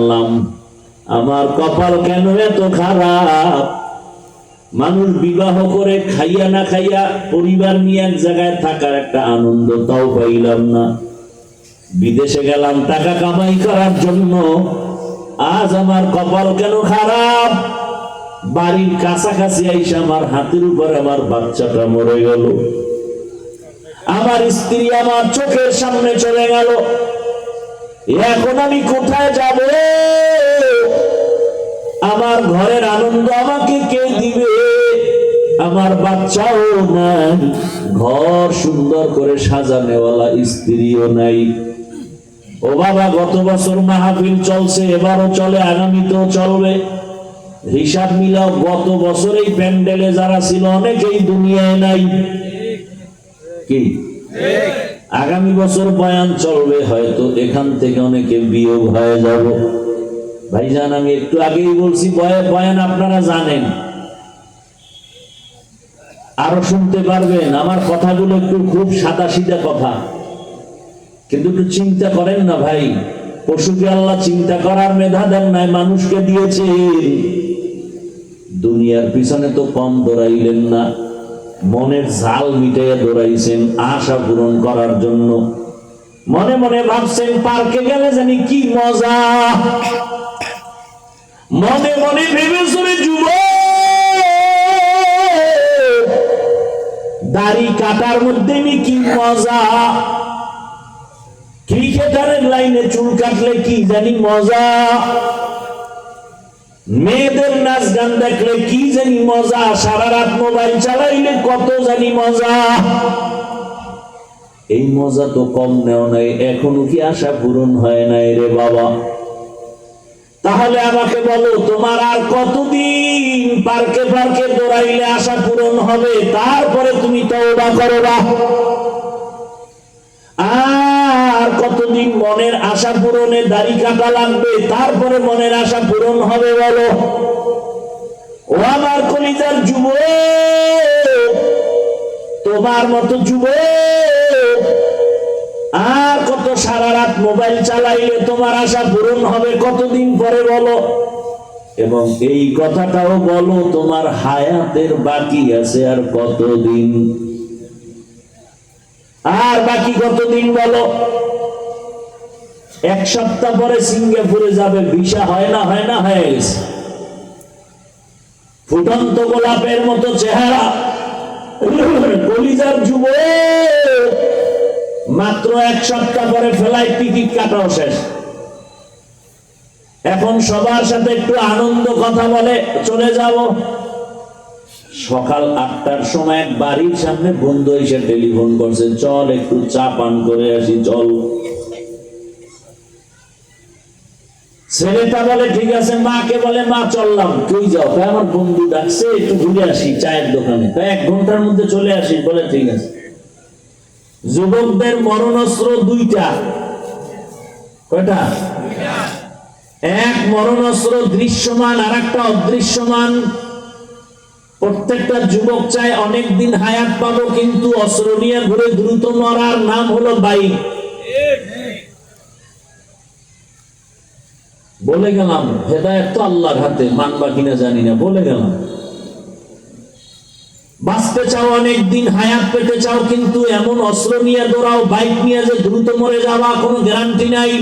জানলাম আমার কপাল কেন এত খারাপ। মানুষ বিবাহ করে খাইয়া না খাইয়া পরিবার নিয়ে এক জায়গায় থাকার একটা আনন্দ তাও পাইলাম না। বিদেশে গেলাম টাকা কামাই করার জন্য, আজ আমার কপাল কেন খারাপ। বাড়ির কাছাকাছি আইসা আমার হাতের উপর আমার বাচ্চাটা মরে গেল, আমার স্ত্রী আমার চোখের সামনে চলে গেল। এখন আমি কোথায় যাব? আমার ঘরের আনন্দ আমাকে কে দিবে? আমার বাচ্চাও নাই, ঘর সুন্দর করে সাজানেওয়ালা স্ত্রীও নাই। ও বাবা, গত বছর মাহফিল চলছে, এবারও চলে, আগামীতেও চলবে। হিসাব মিলাও, গত বছর এই প্যান্ডেলে যারা ছিল অনেকেই দুনিয়ায় নাই। কি আগামী বছর বয়ান চলবে, হয়তো এখান থেকে অনেকে বিয়োগ হয়ে যাব। ভাইজান, আমি একটু আগেই বলছি বয়ান আপনারা জানেন, আরো শুনতে পারবেন। আমার কথাগুলো একটু খুব সাদা সিধা কথা, কিন্তু একটু চিন্তা করেন না ভাই। পশুকে আল্লাহ চিন্তা করার মেধা দেন নাই, মানুষকে দিয়েছে। দুনিয়ার পিছনে তো কম দৌড়াইলেন না, মনের ঝাল মিটাইয়া দৌড়াইছেন আশা পূরণ করার জন্য। মনে মনে ভাবছেন পার্কে গেলে জানি কি মজা, মনে মনে ভেবেছেন যুবক দাড়ি কাটার মধ্যে কি মজা, ক্রিকেটারের লাইনে চুল কাটলে কি জানি মজা, মেয়েদের নাচ গান দেখলে কি জানি মজা, সারা রাত মোবাইল চালাইলে কত জানি মজা। এই মজা তো কম নেও নাই, এখনো কি আশা পূরণ হয় নাই রে বাবা? তাহলে আমাকে বলো, তোমার আর কতদিন পার্কে পার্কে দৌড়াইলে আশা পূরণ হবে? তারপরে তুমি তওবা করবা। আর কতদিন মনের আশা পূরণে দাড়ি কাটা লাগবে? তারপরে মনের আশা পূরণ হবে বলো? ও আমার কলিজার যুবক, তোমার মতো যুবক আর কত সারা রাত মোবাইল চালাইলে তোমার আশা পূরণ হবে কতদিন পরে বলো? এবং এই কথাটাও বলো, তোমার হায়াতের বাকি আছে আর কতদিন? আর বাকি কতদিন বলো? এক সপ্তাহ পরে সিঙ্গাপুরে যাবে, ভিসা হয় না হয়ে গেছে। ফুটন্ত গোলাপের মতো চেহারা, কলিজার যুবক, মাত্র এক সপ্তাহ পরে ফ্লাইট টিকিট কাটাও শেষ। এখন সবার সাথে একটু আনন্দ কথা বলে চলে যাব। সকাল 8টার সময় এক বাড়ির সামনে বন্ধু এসে টেলিফোন করছে, চল একটু চা পান করে আসি, চল। ছেলেটা বলে ঠিক আছে, মাকে বলে মা চললাম। তুই যাও? আমার বন্ধু ডাকছে, একটু ঘুরে আসি চায়ের দোকানে, 1 ঘন্টার মধ্যে চলে আসি। বলে ঠিক আছে। যুবকদের মরণাস্ত্র 2টা। কয়টা? এক মরণাস্ত্র দৃশ্যমান, আর একটা অদৃশ্যমান। প্রত্যেকটা যুবক চায় অনেকদিন হায়াত পাবো, কিন্তু অস্ত্র নিয়ে ঘুরে দ্রুত মরার নাম হলো বাইক। বলে গেলাম, হেদায়েত তো আল্লাহর হাতে, মানবা কিনা জানি না, বলে গেলাম। বাঁচতে চাও, অনেকদিন হায়াত পেতে চাও, কিন্তু এমন অস্ত্র নিয়ে দৌড়াও, বাইক নিয়ে যে দ্রুত মরে যাওয়া কোনো গ্যারান্টি নাই।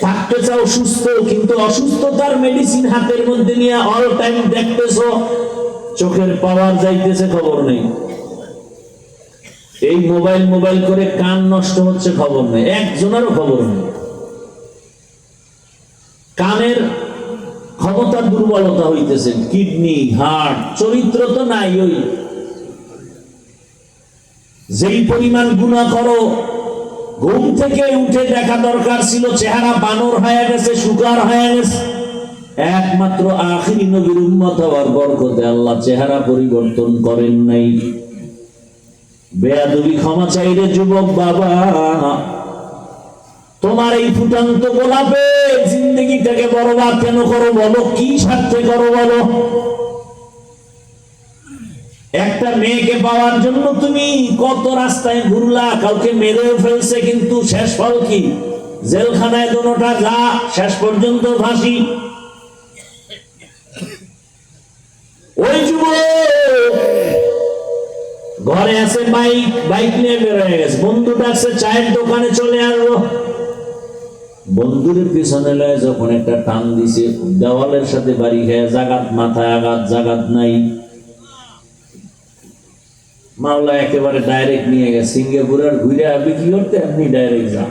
থাকতে চাও সুস্থ, কিন্তু অসুস্থতার মেডিসিন হাতের মধ্যে নিয়ে অল টাইম দেখতেছো, চোখের পাওয়ার যাইতেছে, খবর নেই। এই মোবাইল করে কান নষ্ট হচ্ছে, খবর নেই, একজনেরও খবর নেই। কানের ক্ষমতা দুর্বলতা হইতেছে, কিডনি, হার্ট, চরিত্র তো নাই। ওই যেই পরিমাণ গুনাহ করো, ঘুম থেকে উঠে দেখা দরকার ছিল চেহারা বানর হয়ে গেছে, শুকার হয়ে গেছে। একমাত্র আখিরি নবীর উম্মত হওয়ার বরকতে আল্লাহ চেহারা পরিবর্তন করেন নাই। বেয়াদবি ক্ষমা চাইরে যুবক বাবা, তোমার এই ফুটন্ত গোলাপে জিন্দগিটাকে বরবাদ কেন করো বলো? কি স্বার্থে করো বলো? একটা মেয়েকে পাওয়ার জন্য তুমি কত রাস্তায় ঘুরলা, কাউকে মেরেও ফেলছে, কিন্তু শেষ ফল কি? জেলখানায় দোনোটা যা, শেষ পর্যন্ত ফাঁসি। ওই যুবক ঘরে আছে, বাইক নিয়ে বের হয়ে গেছে, বন্ধু ডাকছে চায়ের দোকানে চলে আসবো। বন্ধুরের পিছনে লয়ে যখন একটা টান দিছে, দেওয়ালের সাথে বাড়ি খেয়ে জাগাত, মাথায় আঘাত, জাগাত নাই। মাওলা একেবারে ডাইরেক্ট নিয়ে গেছে, সিঙ্গাপুরের ঘুরে বিক্রি করতে, আপনি ডাইরেক্ট যান।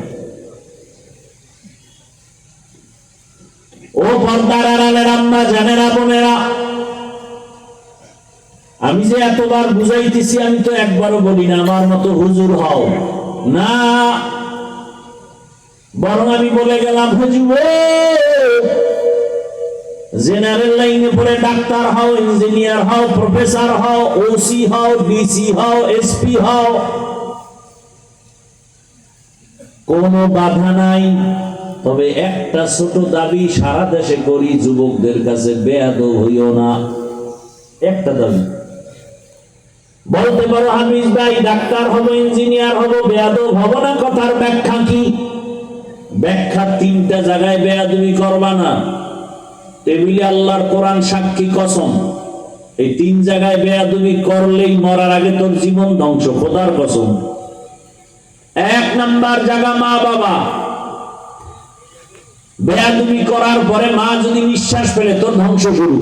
ও পর্দার আড়ালের আম্মা জানেরা, বোনেরা, আমি যে এতবার বুঝাইতেছি, আমি তো একবারও বলি না আমার মতো হুজুর হও না, বরং আমি বলে গেলাম হুজুর জেনারেল লাইনে পড়ে ডাক্তার হও, ইঞ্জিনিয়ার হও, প্রফেসর হও, ওসি হও, ডিসি হও, এসপি হও, কোনো বাধা নাই। তবে একটা ছোট দাবি সারা দেশে করি, যুবকদের কাছে বেয়াদব হইও না। একটা দাবি বলতে পারো হামিজ ভাই ডাক্তার হব, ইঞ্জিনিয়ার হব, বেয়াদব হব না, কথার ব্যাখ্যা কি? ব্যাখ্যা তিনটা জায়গায় বেয়াদবি করবা না। টেবিলে আল্লাহর কোরআন সাক্ষী, কসম, এই তিন জায়গায় বেয়াদবি করলেই মরার আগে তোর জীবন ধ্বংস, খোদার কসম। এক নাম্বার জায়গা মা বাবা, বেয়াদবি করার পরে মা যদি নিঃশ্বাস ফেলে তোর ধ্বংস শুরু।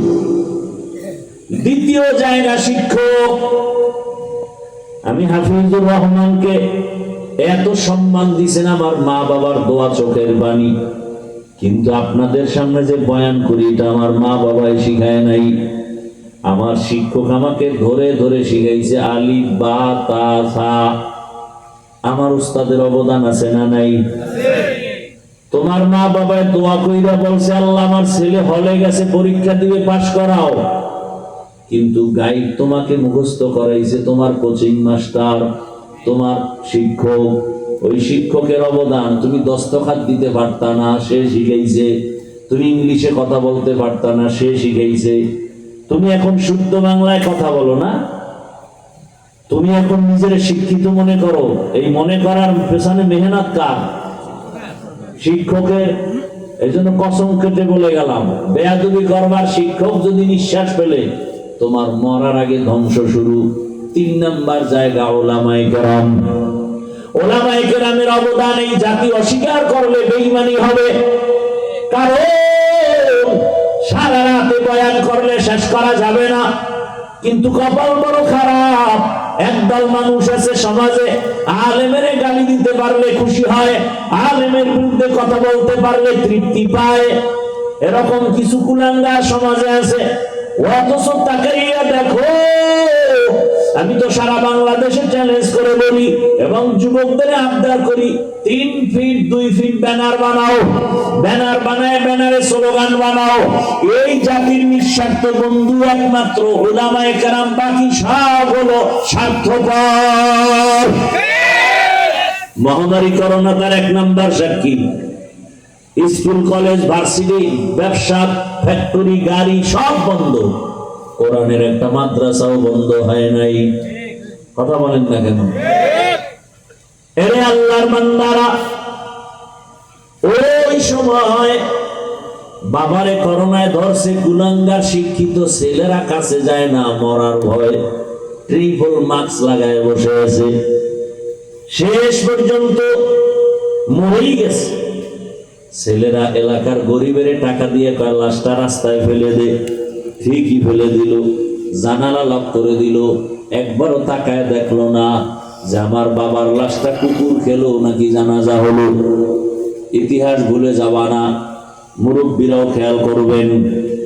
দ্বিতীয় জায়গা শিক্ষক। আমি হাফিজুর রহমানকে এত সম্মান দিছেন আমার মা বাবার দোয়া, চোখের বাণী, কিন্তু আপনাদের সামনে যে বয়ান করি এটা আমার মা বাবাই শিখায় নাই। আমার শিক্ষক আমাকে ধরে ধরে শিখাইছে আলিফ বা তা সা। আমার উস্তাদের অবদান আছে না নাই? তোমার মা বাবায় দোয়া কইরা বলছে আল্লাহ আমার ছেলে হলে গেছে, পরীক্ষা দিবে, পাশ করাও, কিন্তু গাইড তোমাকে মুখস্থ করাইছে তোমার কোচিং মাস্টার, তোমার শিক্ষক। ওই শিক্ষকের অবদান, তুমি দস্তখত দিতে পারতা না, সে শিখাইছে। তুমি ইংলিশে কথা বলতে পারতা না, সে শিখাইছে। তুমি এখন শুদ্ধ বাংলায় কথা বলো না, তুমি এখন নিজের শিক্ষিত মনে করো। এই মনে করার পেছনে মেহনত কার? শিক্ষকের। এই জন্য কসম কেটে বলে গেলাম, বেয়াদবি করবার শিক্ষক যদি নিঃশ্বাস ফেলে তোমার মরার আগে ধ্বংস শুরু। তিন নাম্বার জায়গা ওলামায়ে কেরাম। ওলামায়ে কেরামের অবদান এই জাতি অস্বীকার করলে বেঈমানি হবে। কারণ সারা রাতে বয়ান করলে শেষ করা যাবে না, কিন্তু কপাল বড় খারাপ। একদল মানুষ আছে সমাজে, আলেমের গালি দিতে পারলে খুশি হয়, আলেমের বিরুদ্ধে কথা বলতে পারলে তৃপ্তি পায়। এরকম কিছু কুলাঙ্গার সমাজে আছে। অথচ তাকাইয়া দেখো, আমি তো সারা বাংলাদেশে চ্যালেঞ্জ করে বলি এবং যুবকদের আবদার করি, 3 ফিট 2 ফিট ব্যানার বানাও, ব্যানার বানায় ব্যানারে স্লোগান বানাও। এই জাতির নিঃস্বার্থ বন্ধু একমাত্র উলামায়ে কেরাম, বাকি সব হলো স্বার্থপর। মহামারী করোনা তার 1 নাম্বার সাক্ষী। স্কুল, কলেজ, ভার্সিটি, ব্যবসা, ফ্যাক্টরি, গাড়ি সব বন্ধ। কোরআনের একটা মাদ্রাসাও বন্ধ হয় নাই। কথা বলেন না কেন? এরে আল্লাহর বান্দারা, ওই সময় বাবারে করোনায় ধরছে, কুলাঙ্গার শিক্ষিত ছেলেরা কাছে যায় না, মরার ভয় ট্রিপল মাস্ক লাগায় বসে আছে। শেষ পর্যন্ত মরেই গেছে। ছেলেরা এলাকার গরিবের টাকা দিয়ে কয় লাশটা রাস্তায় ফেলে দে। ঠিকই ফেলে দিল, জানালা লক করে দিল। একবারও তাকায় দেখলো না যে আমার বাবার লাশটা কুকুর খেলো নাকি জানাজা হলো। ইতিহাস ভুলে যাবা না, মুরব্বীরাও খেয়াল করবেন।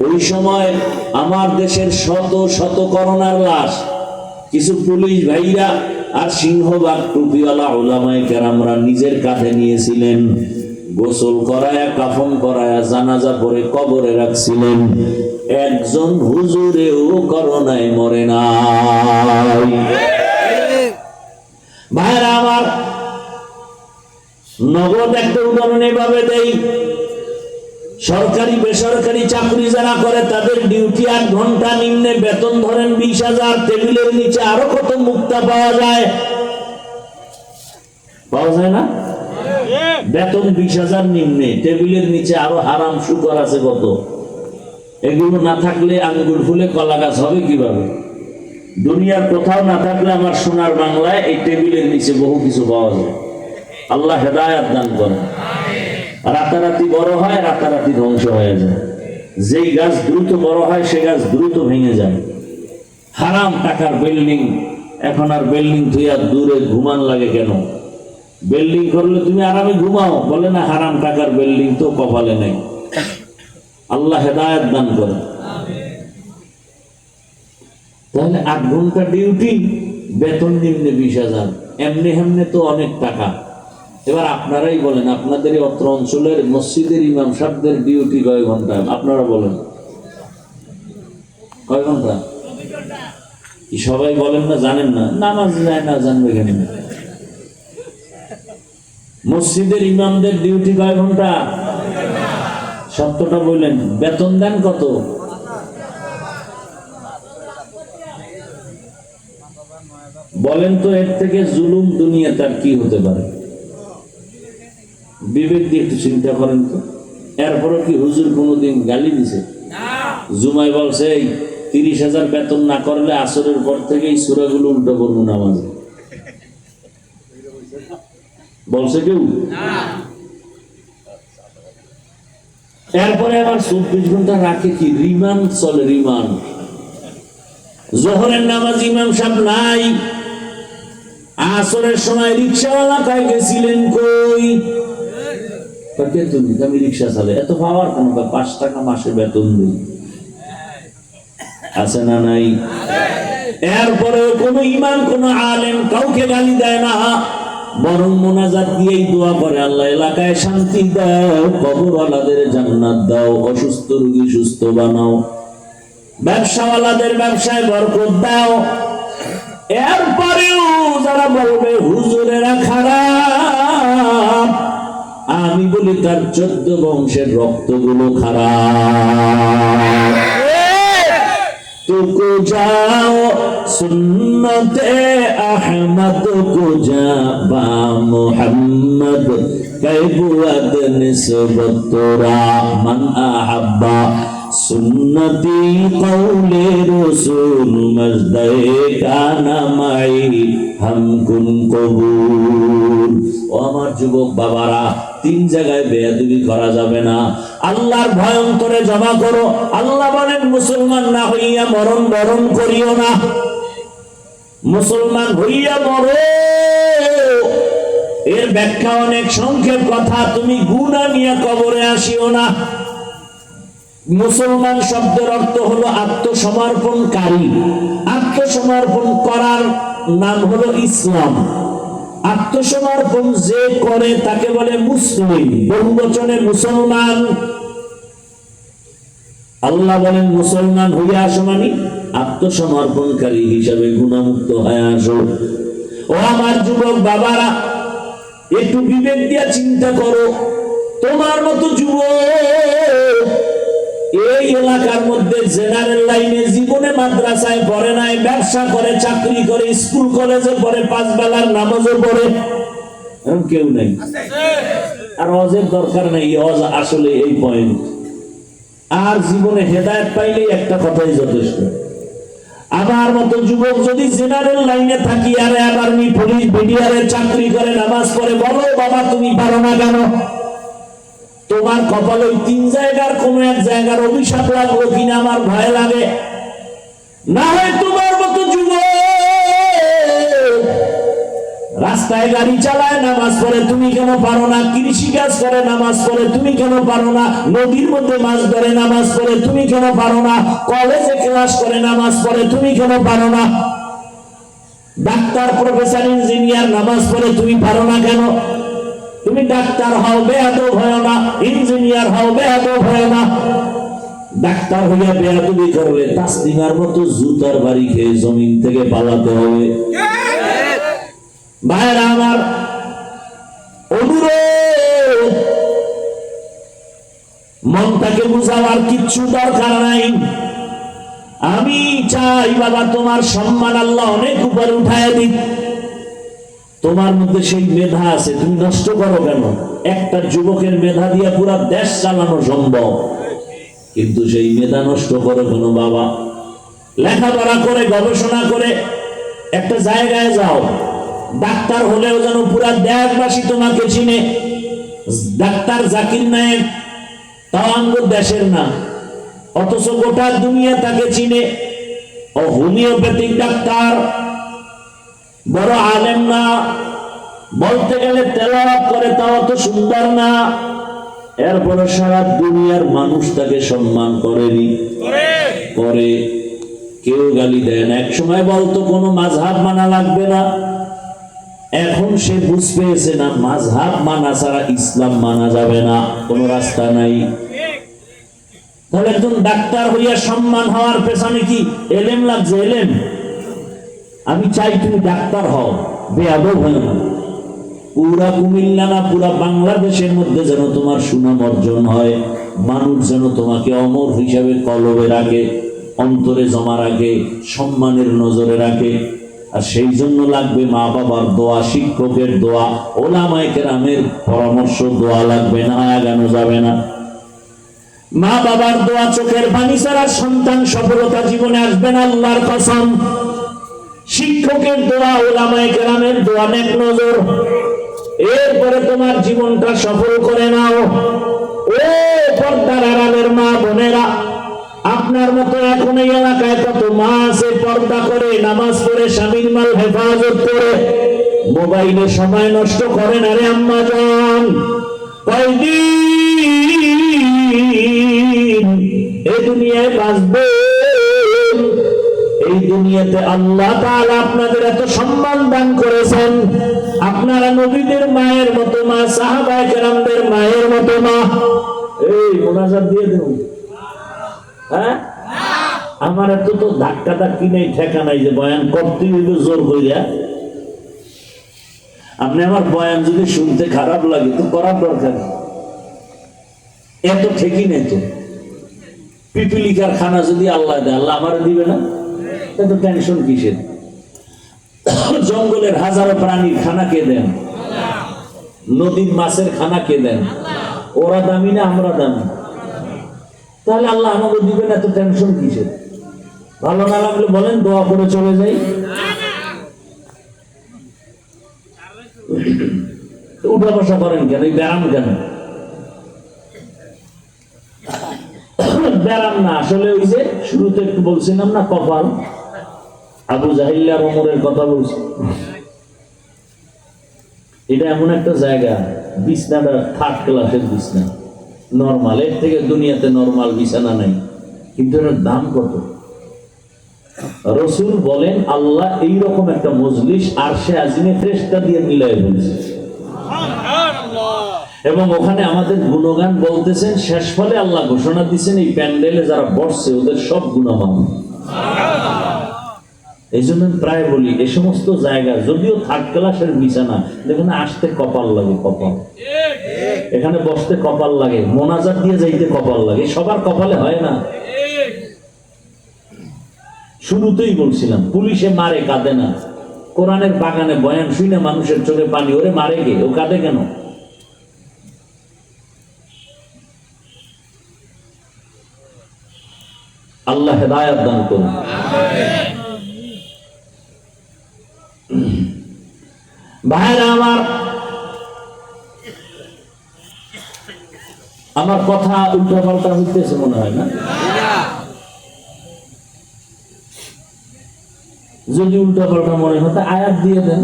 ওই সময় আমার দেশের শত শত করোনার লাশ কিছু পুলিশ ভাইরা আর সিংহবাগ টুপিওয়ালা উলামায়ে কেরামরা নিজের কাঁধে নিয়েছিলেন। গোসল করায়া, কাফন করায়া, জানাজা পরে কবরে রাখছিলেন। একজন হুজুরেও করোনায় মরে নাই। ভাইরা আমার, নগদ একটা উদাহরণ এভাবে দেই। সরকারি বেসরকারি চাকরি যারা করে তাদের ডিউটি 8 ঘন্টা, নিম্নে বেতন ধরেন 20,000। টেবিলের নিচে আরো কত মুক্তা পাওয়া যায়, পাওয়া যায় না? বেতন 20,000 নিম্নে, টেবিলের নিচে আরো হারাম শুকর আছে কত। এগুলো না থাকলে আঙ্গুর ফুলে কলা গাছ হবে কিভাবে? দুনিয়ার কোথাও না থাকলে আমার সোনার বাংলায় এই টেবিলের নিচে বহু কিছু পাওয়া যায়। আল্লাহ হেদায়েত দান করেন। রাতারাতি বড় হয়, রাতারাতি ধ্বংস হয়ে যায়। যেই গাছ দ্রুত বড় হয় সে গাছ দ্রুত ভেঙে যায়। হারাম টাকার বিল্ডিং, এখন আর বিল্ডিং তুই আর দূরে ঘুমান লাগে কেন? বিল্ডিং করলে তুমি আরামে ঘুমাও, বলে না হারাম টাকার বিল্ডিং তো কপালে নেই। আল্লাহ হেদায়েত দান করে। তাহলে 8 ঘন্টা ডিউটি, বেতন নিম্নে 20,000, এমনি হেমনে তো অনেক টাকা। এবার আপনারাই বলেন, আপনাদের অত্র অঞ্চলের মসজিদের ইমাম সাহেবদের ডিউটি কয় ঘন্টা? আপনারা বলেন কয় ঘন্টা? কি সবাই বলেন না, জানেন না? নামাজ যায় না, জানবে কেন? মসজিদের ইমামদের ডিউটি কয় ঘন্টা? সত্যটা বললেন। বেতন দেন কত? বলেন তো, এর থেকে জুলুম দুনিয়া তার কি হতে পারে? বিবেক দিয়ে একটু চিন্তা করেন তো। এরপরও কি হুজুর কোনোদিন গালি দিছে? জুমাই বলছে এই 30,000 বেতন না করলে আসরের পর থেকে এই সূরাগুলো উল্টো করবো নামাজে, বলছে কেউ? এরপরে আবার 24 ঘন্টা রাখে কি রিমান্ড চলে, রিমান্ড। জোহরের নামাজ ইমাম সাহেব নাই, আসরের সময় রিক্সাওয়ালা কয় গেছিলেন কই? আমি রিক্সা চালে, এত পাওয়ার কেন? 5 টাকা মাসে বেতন দিই, আছে না নাই? এরপরে কোন ইমাম কোন আলেম কাউকে গালি দেয় না, বরং মোনাজাত দিয়েই দোয়া করে, আল্লাহ এলাকায় শান্তি দাও, কবরওয়ালাদের জান্নাত দাও, অসুস্থ রোগী সুস্থ বানাও, ব্যবসাওয়ালাদের ব্যবসায় বরকত দাও। এরপরেও যারা বলবে হুজুরেরা খারাপ, আমি বলি তার 14 বংশের রক্তগুলো খারাপ। तुको जाओ सुन्नते अहमद को जा बा मुहम्मद कैबुअद निस्बत तोरा मन अहब्बा सुन्नती कौले रसूल मजदे काना माई हम कुन कबूल। ও আমার যুবক বাবারা, 3 জায়গায় বেয়াদবি করা যাবে না। আল্লাহর ভয় অন্তরে জমা করো। আল্লাহ বলেন মুসলমান না হইয়া মরণ বরণ করিও না, মুসলমান হইয়া মরো। এর ব্যাখ্যা অনেক সংক্ষেপ কথা, তুমি গুনাহ নিয়ে কবরে আসিও না। মুসলমান শব্দের অর্থ হলো আত্মসমর্পণকারী। আত্মসমর্পণ করার নাম হলো ইসলাম। আত্মসমর্পণ যে করে তাকে বলে মুসলিম, বহুবচনে মুসলমান। আল্লাহ বলেন মুসলমান হইয়া আসো মানে আত্মসমর্পণকারী হিসাবে গুনাহমুক্ত হয়ে আসো। ও আমার যুবক বাবারা, একটু বিবেক দিয়ে চিন্তা করো। তোমার মতো যুবক এই এলাকার মধ্যে জেনারেল লাইনে জীবনে মাদ্রাসায় পড়ে নাই, ব্যবসা করে, চাকরি করে, স্কুল কলেজে পড়ে, 5 বেলার নামাজও পড়ে, এরকম কেউ নাই। আর অজের দরকার নাই, অজ আসলে এই পয়েন্ট। আর জীবনে হেদায়েত পাইলেই একটা কথাই যথেষ্ট। আমার মতো যুবক যদি জেনারেল লাইনে থাকি আর আর্মি পুলিশ বিডিআর চাকরি করে, নামাজ পড়ে, বলো বাবা তুমি পারো না কেন? তোমার কপালে 3 জায়গার কোন এক জায়গার অভিশাপ লাগলো কিনা আমার ভয় লাগে। না হয় তোমার মতো যুবক রাস্তায় গাড়ি চালায়, নামাজ পড়ে, তুমি কেন পারো না? কৃষি কাজ করে, নামাজ পড়ে, তুমি কেন পারো না? নদীর মধ্যে মাছ ধরে, নামাজ পড়ে, তুমি কেন পারো না? কলেজে ক্লাস করে, নামাজ পড়ে, তুমি কেন পারো না? ডাক্তার, প্রফেসর, ইঞ্জিনিয়ার, নামাজ পড়ে, তুমি পারো না কেন? তুমি ডাক্তার হও, বেয়াদব হয় না। ইঞ্জিনিয়ার হও, বেয়াদব হয় না। ডাক্তার হইয়া বেয়াদবি করলে তাসলিমার মতো জুতার বাড়ি খেয়ে জমিন থেকে পালাতে হবে। ভাইরা আমার, অনুরোধ, মনটাকে বুঝাবার কিচ্ছু দরকার নাই। আমি চাই বাবা তোমার সম্মান আল্লাহ অনেক উপরে উঠায় দিক। তোমার মধ্যে সেই মেধা আছে, তুমি নষ্ট করো কেন? একটা যুবকের মেধা দিয়ে পুরা দেশ চালানো সম্ভব, কিন্তু সেই মেধা নষ্ট করো কেন বাবা? লেখাপড়া করে গবেষণা করে একটা জায়গায় যাও, ডাক্তার হলেও যেন পুরা দেশবাসী তোমাকে চিনে। ডাক্তার জাকির নায়েক তাও আমাদের দেশের না, অথচ গোটা দুনিয়া তাকে চিনে। ও হোমিওপ্যাথিক ডাক্তার, বড় আলেম না, বলতে গেলে তেলাওয়াত করে তাও অত সুন্দর না, এরপরে সারা দুনিয়ার মানুষ তাকে সম্মান করেনি, করে কেউ গালি দেন। এক সময় বলতো কোনো মাযহাব মানা লাগবে না, এখন সে বুঝ পেয়েছে না মাযহাব মানা ছাড়া ইসলাম মানা যাবে না, কোনো রাস্তা নাই। তাহলে একজন ডাক্তার হইয়া সম্মান হওয়ার পেছনে কি এলেম লাগছে? এলেম? আমি চাই তুমি ডাক্তার হও, বেয়াদব হয় না। পুরা কুমিল্লা না পুরা বাংলাদেশের মধ্যে যেন তোমার সুনাম অর্জন হয়, মানুষ যেন তোমাকে অমর হিসাবে কলবে রাখে, অন্তরে জমা রাখে, সম্মানের নজরে রাখে। আর সেই জন্য লাগবে মা বাবার দোয়া, শিক্ষকের দোয়া, ওলামায়ে কেরামের পরামর্শ, দোয়া লাগবে, না আগানো যাবে না। মা বাবার দোয়া, চোখের পানি ছাড়া সন্তান সফলতা জীবনে আসবে না, আল্লাহর কসম। শিক্ষকের দোয়া, ওলামায়ে কেরামের দোয়া, নেক নজর, এরপরে তোমার জীবনটা সফল করে নাও। ও পর্দার আড়ালের মা বোনেরা, আপনার মতো এখন এই এলাকায় কত মা আছে পর্দা করে, নামাজ পড়ে, স্বামীর মাল হেফাজত করে, মোবাইলে সময় নষ্ট করে না রে আম্মা জান। কয়দিন এই দুনিয়ায় বাঁচবে? এই দুনিয়াতে আল্লাহ তাআলা আপনাদের এত সম্মান দান করেছেন, আপনারা নবীদের মায়ের মতো মা, সাহাবায়ে কেরামদের মায়ের মতো মা। এই মোনাজাত দিয়ে দেব, হ্যাঁ? আমার এত তো ধাক্কা ধাক্কি নেই, ঠেকা নাই যে বয়ান করতে হইবে জোর কইরা। আপনি আমার বয়ান যদি শুনতে খারাপ লাগে তো করার দরকার, এত ঠেকি নেই তো। পিপিলিকার খানা যদি আল্লাহ দেয়, আল্লাহ আমার দিবে না? এত টেনশন কিসের? জঙ্গলের হাজারো প্রাণীর খানা কে দেন? নদীর মাছের খানা কে দেন? ওরা দামি না আমরা দামি? তাহলে আল্লাহ আমাকে দিবেন, এত টেনশন কিসের? ভালো না লাগলে বলেন, দোয়া করে চলে যাই। উঠা বসা করেন কেন? এই ব্যায়াম কেন? ব্যায়াম না, আসলে ওই যে শুরুতে একটু বলছিলাম না, কপাল। আবু জাহিল আর ওমরের কথা বলছি। এটা এমন একটা জায়গা, বিছনাটা থার্ড ক্লাসের বিছনা, নরমাল, এর থেকে দুনিয়াতে নরমাল বিছানা নাই, কিন্তু এর দাম কত? রাসূল বলেন আল্লাহ এইরকম একটা মজলিস আরশে আজিমে ফেরেশতা দিয়ে মিলাই বলছে, এবং ওখানে আমাদের গুণগান বলতেছেন। শেষ ফলে আল্লাহ ঘোষণা দিচ্ছেন এই প্যান্ডেলে যারা বসছে ওদের সব গুনাহ মাফ। এই জন্য প্রায় বলি, এই সমস্ত জায়গা যদিও থার্ড ক্লাসের বিছানা, দেখুন আসতে কপাল লাগে, কপাল, এখানে বসতে কপাল লাগে, মোনাজাত দিয়ে যাইতে কপাল লাগে, সবার কপালে হয় না। শুরুতেই বলছিলাম, পুলিশে মারে কাঁদে না, কোরআনের বাগানে বয়ান শুনে মানুষের চোখে পানি, ওরে মারে কে, ও কাঁদে কেন? আল্লাহ হেদায়েত দান করুন। ভাইরা আমার কথা উল্টা পাল্টা হইতেছে মনে হয় না? যদি উল্টা পাল্টা মনে হতে আয়াত দিয়ে দেন,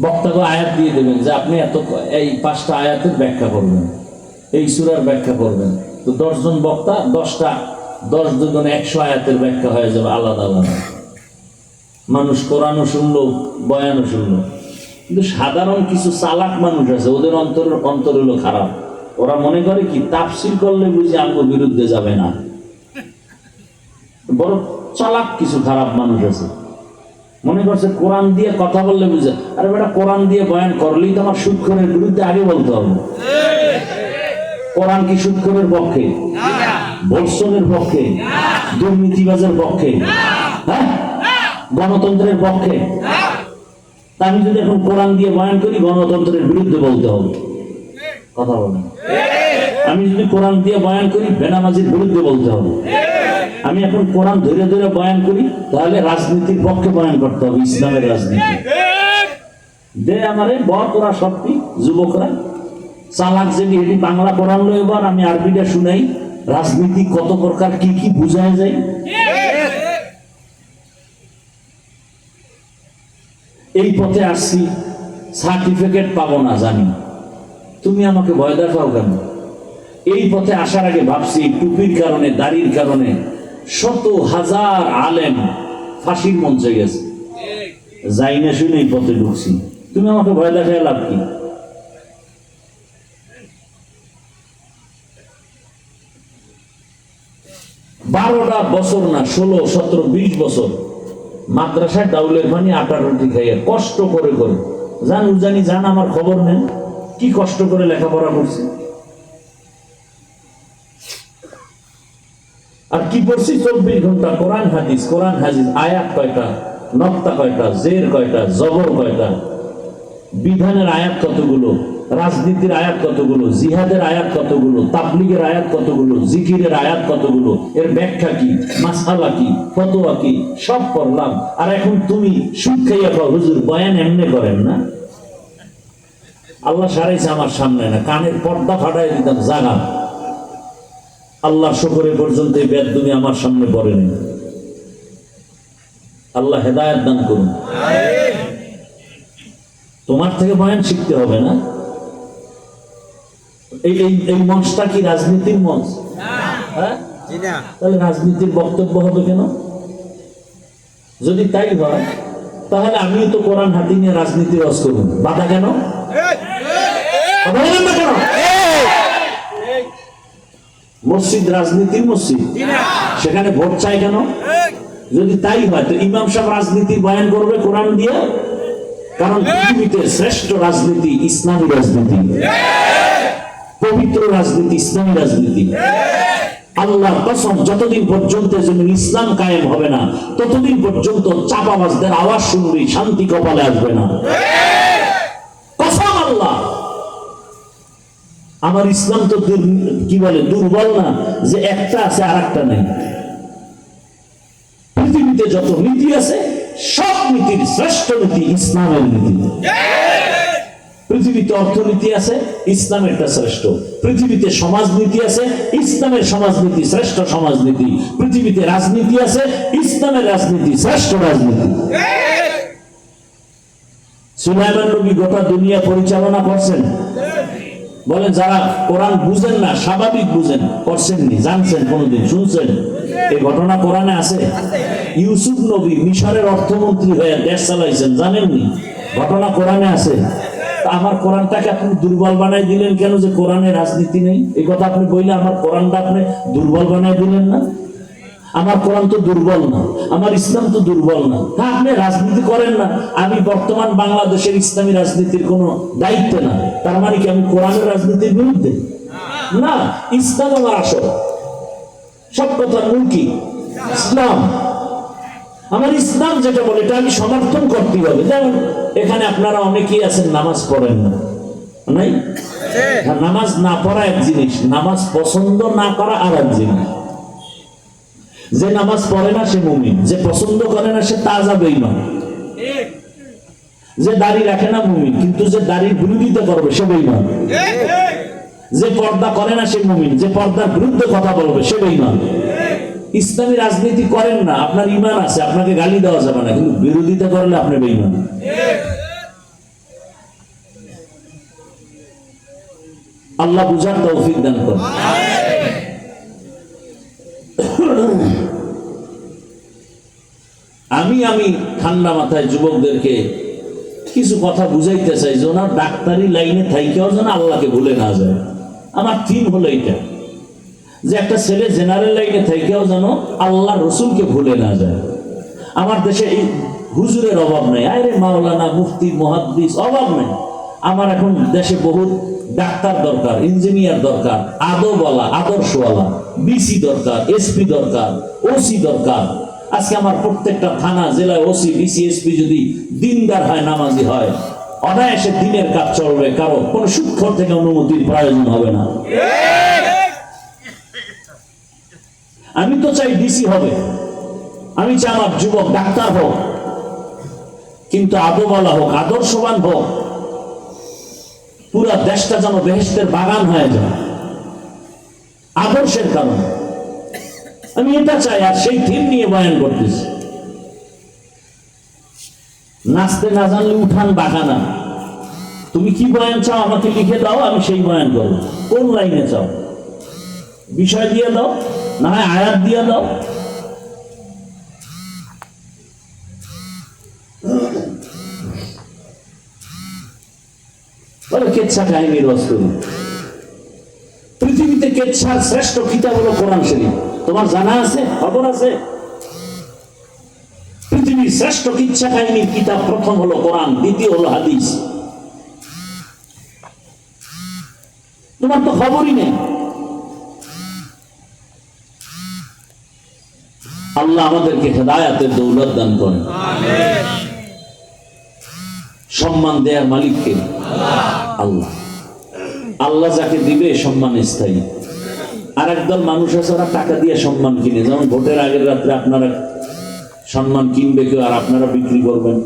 বক্তাকে আয়াত দিয়ে দেবেন যে আপনি এত এই 5টা আয়াতের ব্যাখ্যা করবেন, এই সূরার ব্যাখ্যা করবেন। তো 10 জন বক্তা 10টা, 10 দুগুণ 100 আয়াতের ব্যাখ্যা হয়ে যাবে আলাদা আলাদা। মানুষ কোরআনও শুনলো, বয়ানও শুনলো। কিন্তু সাধারণ কিছু চালাক মানুষ আছে, ওদের অন্তর হলো খারাপ। ওরা মনে করে কি তাফসীর করলে বুঝি আমগো বিরুদ্ধে যাবে না। বড় চালাক কিছু খারাপ মানুষ আছে, মনে করছে কোরআন দিয়ে কথা বললে বুঝে, আরে বেটা কোরআন দিয়ে বয়ান করলেই তো আমার সুদখোরের বিরুদ্ধে আগে বলতে হবে। কোরআন কি সুদখোরের পক্ষে, বর্ষণের পক্ষে, দুর্নীতিবাজের পক্ষে, হ্যাঁ, গণতন্ত্রের পক্ষে? তা আমি যদি এখন কোরআন দিয়ে বয়ান করি গণতন্ত্রের বিরুদ্ধে বলতে হবে, কথা বলেন। আমি যদি কোরআন দিয়ে বয়ান করি বেনামাজির বিরুদ্ধে বলতে হবে। আমি এখন কোরআন ধরে ধরে বয়ান করি তাহলে রাজনীতির পক্ষে বয়ান করতে হবে, ইসলামের রাজনীতি। যে আমারে বর করা শক্তি যুবকরা চালাক যদি এটি বাংলা কোরআন লো, এবার আমি আরবিটা শুনাই রাজনীতি কত প্রকার কি কি বুঝায় যায়। এই পথে আসছি, সার্টিফিকেট পাবো না জানি, তুমি আমাকে ভয় দেখাও কেন? এই পথে আসার আগে ভাবছি টুপির কারণে দাড়ির কারণে শত হাজার আলেম ফাঁসির মঞ্চে গেছে, যাই না শুনে এই পথে ঢুকছি, তুমি আমাকে ভয় দেখায় লাভ কি? বারোটা বছর না 16, 17, 20 বছর মাদ্রাসায় ডাউলের পানি আটার রুটি খাইয়া কষ্ট করে করে জান উজানি জান, আমার খবর নেন কি কষ্ট করে লেখাপড়া করছি। আর কি পড়ছি 24 ঘন্টা কোরআন হাদিস, কোরআন হাদিস, আয়াত কয়টা, নক্তা কয়টা, জের কয়টা, জবর কয়টা, বিধানের আয়াত কতগুলো, রাজনীতির আয়াত কতগুলো, জিহাদের আয়াত কতগুলো, তাবলীগের আয়াত কতগুলো, জিকিরের আয়াত কতগুলো, এর ব্যাখ্যা কি, মাসআলা কি, ফতোয়া কি, সব পড়লাম। আর এখন তুমি সুদ খাইয়া খাও, হুজুর বয়ান এমনি করেন না। আল্লাহ সারাইছে আমার সামনে না, কানের পর্দা ফাটাই দিতাম জাগা। আল্লাহ শুকরে পর্যন্ত এই বেদুমি আমার সামনে পড়েনি। আল্লাহ হেদায়েত দান করুন। তোমার থেকে বয়ান শিখতে হবে না। এই মঞ্চটা কি রাজনীতির মঞ্চ? হ্যাঁ, তাহলে রাজনীতির বক্তব্য হবে কেন? যদি তাই হয় তাহলে আমিও তো কোরআন হাতে নিয়ে রাজনীতি রস করুন, বাধা কেন? মসজিদ রাজনীতির মসজিদ, সেখানে ভোট চাই কেন? যদি তাই হয় তো ইমাম সাহেব রাজনীতি বয়ান করবে কোরআন দিয়ে, কারণ পৃথিবীতে শ্রেষ্ঠ রাজনীতি ইসলামী রাজনীতি, পবিত্র রাজনীতি ইসলামী রাজনীতি। আল্লাহর কসম, যতদিন পর্যন্ত ইসলাম কায়েম হবে না ততদিন পর্যন্ত চাপাবাজদের আওয়াজ শুনবি, শান্তি কপালে আসবে না। কসম আল্লাহ, আমার ইসলাম তো কি বলে দুর্বল না যে একটা আছে আর একটা নেই। পৃথিবীতে যত নীতি আছে সব নীতির শ্রেষ্ঠ নীতি ইসলামের নীতি। পৃথিবীতে অর্থনীতি আছে, ইসলামেরটা শ্রেষ্ঠ। পৃথিবীতে সমাজনীতি আছে, ইসলামের সমাজনীতি শ্রেষ্ঠ সমাজনীতি। পৃথিবীতে রাজনীতি আছে, ইসলামের রাজনীতি শ্রেষ্ঠ রাজনীতি। সুলাইমান নবী গোটা দুনিয়া পরিচালনা করছেন। বলেন যারা কোরআন বুঝেন না, স্বাভাবিক বুঝেন, করছেননি, জানছেন, কোনদিন শুনছেন? এই ঘটনা কোরআনে আছে। ইউসুফ নবী মিশরের অর্থমন্ত্রী হয়ে দেশ চালাইছেন, জানেননি? ঘটনা কোরআনে আছে। আমার কোরআনটাকে আপনি দুর্বল বানাই দিলেন কেন যে কোরআনে রাজনীতি নেই? এই কথা আপনি বললে আমার কোরআনটা আপনি দুর্বল বানাই দিলেন না? আমার কোরআন তো দুর্বল না, আমার ইসলাম তো দুর্বল না। হ্যাঁ, আপনি রাজনীতি করেন না, আমি বর্তমান বাংলাদেশের ইসলামী রাজনীতির কোনো দায়িত্ব না, তার মানে কি আমি কোরআনের রাজনীতির বিরুদ্ধে? না, ইসলাম আমার আসল, সব কথার মূল কি? ইসলাম। আমার ইসলাম যেটা বলে এটা আমি সমর্থন করতে হবে। যেমন এখানে আপনারা অনেকেই আছেন নামাজ পড়েন না, নাই? নামাজ না পড়া এক জিনিস, নামাজ পছন্দ না করা আর এক জিনিস। যে নামাজ পড়ে না সে মুমিন, যে পছন্দ করে না সে তাজা বেঈমান। যে দাড়ি রাখে না মুমিন, কিন্তু যে দাড়ির বিরোধিতা করবে সে বেঈমান। যে পর্দা করে না সে মুমিন, যে পর্দার বিরুদ্ধে কথা বলবে সে বেঈমান। ইসলামী রাজনীতি করেন না, আপনার ঈমান আছে, আপনাকে গালি দেওয়া যাবে না, কিন্তু বিরোধিতা করলে আপনি বেঈমান। আল্লাহ বুঝার তৌফিক দান করুন। আমি ঠান্ডা মাথায় যুবকদেরকে কিছু কথা বুঝাইতে চাই যে ওনার ডাক্তারি লাইনে থাইকেও যেন আল্লাহকে ভুলে না যায়। আমার থিম হলো এটা, যে একটা ছেলে জেনারেল লাইনে থাইকেও যেন আল্লাহ রসুলকে ভুলে না যায়। আমার দেশে এই হুজুরের অভাব নেই, আরে মাওলানা, মুফতি, মুহাদ্দিস অভাব নেই। আমার এখন দেশে বহুত ডাক্তার দরকার, ইঞ্জিনিয়ার দরকার, আদবওয়ালা, আদর্শওয়ালা, বিসি দরকার, এসপি দরকার, ওসি দরকার, আজকে আমার প্রত্যেকটা থানা জেলায় ওসি ডিসি এসপি যদি দিনদার হয়, নামাজি হয়, অনায়াসে দিনের কাজ চলবে, কারো কোন সূক্ষ্ম থেকে অনুমতির প্রয়োজন হবে না। আমি তো চাই ডিসি হবে, আমি চাই আমার যুবক ডাক্তার হোক, কিন্তু আদবওয়ালা হোক, আদর্শবান হোক, পুরা দেশটা যেন বেহেশতের বাগান হয়ে যায় আদর্শের কারণে। আমি এটা চাই, আর সেই থিম নিয়ে বয়ান করতেছি। নাচতে না জানলে উঠান বাগানা। তুমি কি বয়ান চাও আমাকে লিখে দাও, আমি সেই বয়ান করবো। কোন লাইনে চাও, বিষয় দিয়ে দাও, না হয় আয়াত দিয়ে দাও। বলে কেচ্ছা কাহিনীর বস্তু। পৃথিবীতে কেচ্ছার শ্রেষ্ঠ কিতাব হলো কোরআন শরীফ। তোমার জানা আছে, খবর আছে? পৃথিবীর শ্রেষ্ঠ কিচ্ছা কাহিনীর কিতাব প্রথম হলো কোরআন, দ্বিতীয় হলো হাদিস। তোমার তো খবরই নেই। আল্লাহ আমাদেরকে হেদায়াতের দৌলত দান করেন। সম্মান দেয়ার মালিককে আল্লাহ। আল্লাহ যাকে দিবে সম্মান স্থায়ী। আর একদল মানুষ আছে ওরা টাকা দিয়ে সম্মান কিনে, যেমন ভোটের আগের রাত্রে আপনারা সম্মান কিনবে কেউ, আর আপনারা বিক্রি করবেন,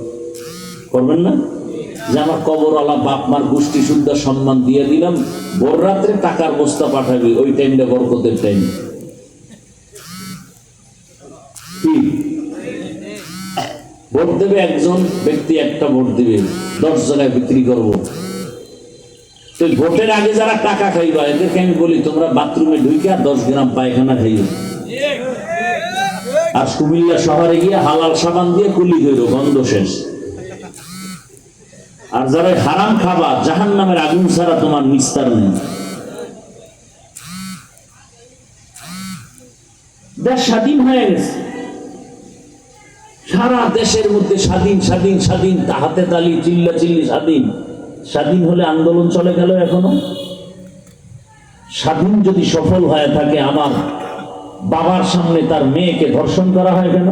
করবেন না? যে আমার কবরওয়ালা বাপ মার গোষ্ঠী শুদ্ধ সম্মান দিয়ে দিলাম, ভোর রাত্রে টাকার বস্তা পাঠাবি, ওই টাইমটা বরকতের টাইম। ভোট দেবে একজন ব্যক্তি, একটা ভোট দিবে, 10 জায়গায় বিক্রি করবো। তো ভোটের আগে যারা টাকা খাইবা এদেরকে আমি বলি, তোমরা বাথরুমে ঢুকে 10 গ্রাম পায়খানা খাইও, আর কুমিল্লা শহরে গিয়ে হালাল সাবান দিয়ে কুলি হইল, গন্ধ শেষ। আর যারা হারাম খাবা, জাহান্নামের আগুন ছাড়া তোমার নিস্তার নেই। দেশ স্বাধীন হয়ে গেছে, সারা দেশের মধ্যে স্বাধীন স্বাধীন স্বাধীন, হাতে তালি, চিল্লা চিল্লি স্বাধীন। স্বাধীন হলে আন্দোলন চলে গেল এখনো। স্বাধীন যদি সফল হয়ে থাকে, আমার বাবার সামনে তার মেয়েকে ধর্ষণ করা হয় কেন?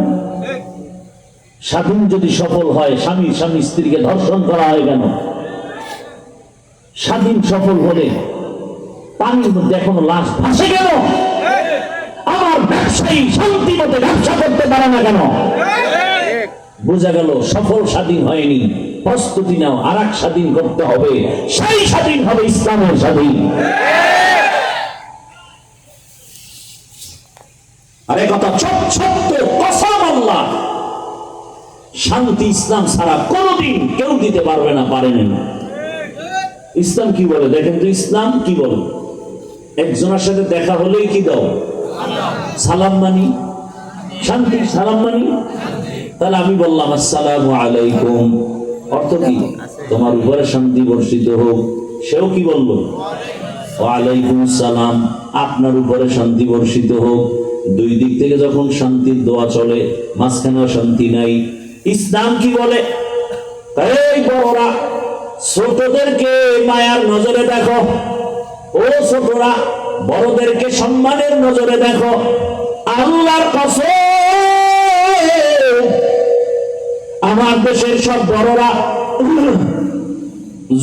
স্বাধীন যদি সফল হয়, স্বামী স্বামী স্ত্রীকে ধর্ষণ করা হয় কেন? স্বাধীন সফল হলে পানির মধ্যে এখনো লাশ ভাসে কেন? আমার ব্যবসায়ী শান্তি মতে ব্যবসা করতে পারে না কেন? বোঝা গেল সফল স্বাধীন হয়নি। প্রস্তুতি নাও, আর এক স্বাধীন করতে হবে, সেই স্বাধীন হবে ইসলামের স্বাধীন। আরে কথা সত্য কসম আল্লাহ, শান্তি ইসলাম ছাড়া কোনদিন কেউ দিতে পারবে না, পারেনি। ইসলাম কি বলে দেখেন তো, ইসলাম কি বলে? একজনের সাথে দেখা হলেই কি দাও? সালাম মানি। শান্তি সালাম মানি। তাহলে আমি বললাম আসসালামু আলাইকুম, অর্থ কি? তোমার উপরে শান্তি বর্ষিত হোক। সেও কি বললো? ওয়ালাইকুম সালাম, আপনার উপরে শান্তি বর্ষিত হোক। দুই দিক থেকে যখন শান্তির দোয়া চলে, মাঝখানেও শান্তি নাই। ইসলাম কি বলে? এই বড়রা, ছোটদেরকে মায়ার নজরে দেখো। ও ছোটরা, বড়দেরকে সম্মানের নজরে দেখো। আল্লাহর কসম, আমার দেশের সব বড়রা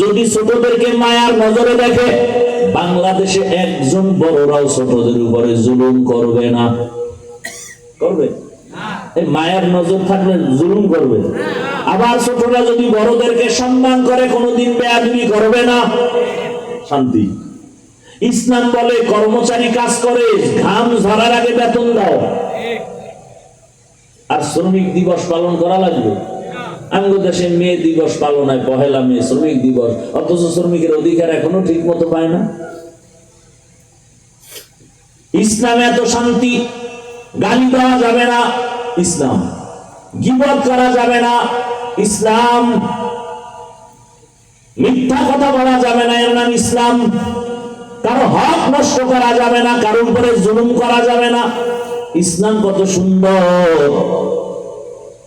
যদি ছোটদেরকে মায়ার নজরে দেখে, বাংলাদেশে একজন বড়রাও ছোটদের উপরে জুলুম করবে না। করবে? এই মায়ার নজর থাকলে জুলুম করবে। আবার ছোটরা যদি বড়দেরকে সম্মান করে, কোনোদিন বেয়াদবি করবে না। শান্তি। ইসলাম বলে কর্মচারী কাজ করে, ঘাম ঝরার আগে বেতন দাও। আর শ্রমিক দিবস পালন করা লাগবে। আমাদের দেশে মে দিবস পালন হয়, 1 মে শ্রমিক দিবস, অথচ শ্রমিকের অধিকার এখনো ঠিক মতো পায় না। ইসলামে এত শান্তি। গালি দেওয়া যাবে না, ইসলাম। গীবত করা যাবে না, ইসলাম। মিথ্যা কথা বলা যাবে না, এর নাম ইসলাম। কারো হক নষ্ট করা যাবে না, কারোর উপরে জুলুম করা যাবে না। ইসলাম কত সুন্দর।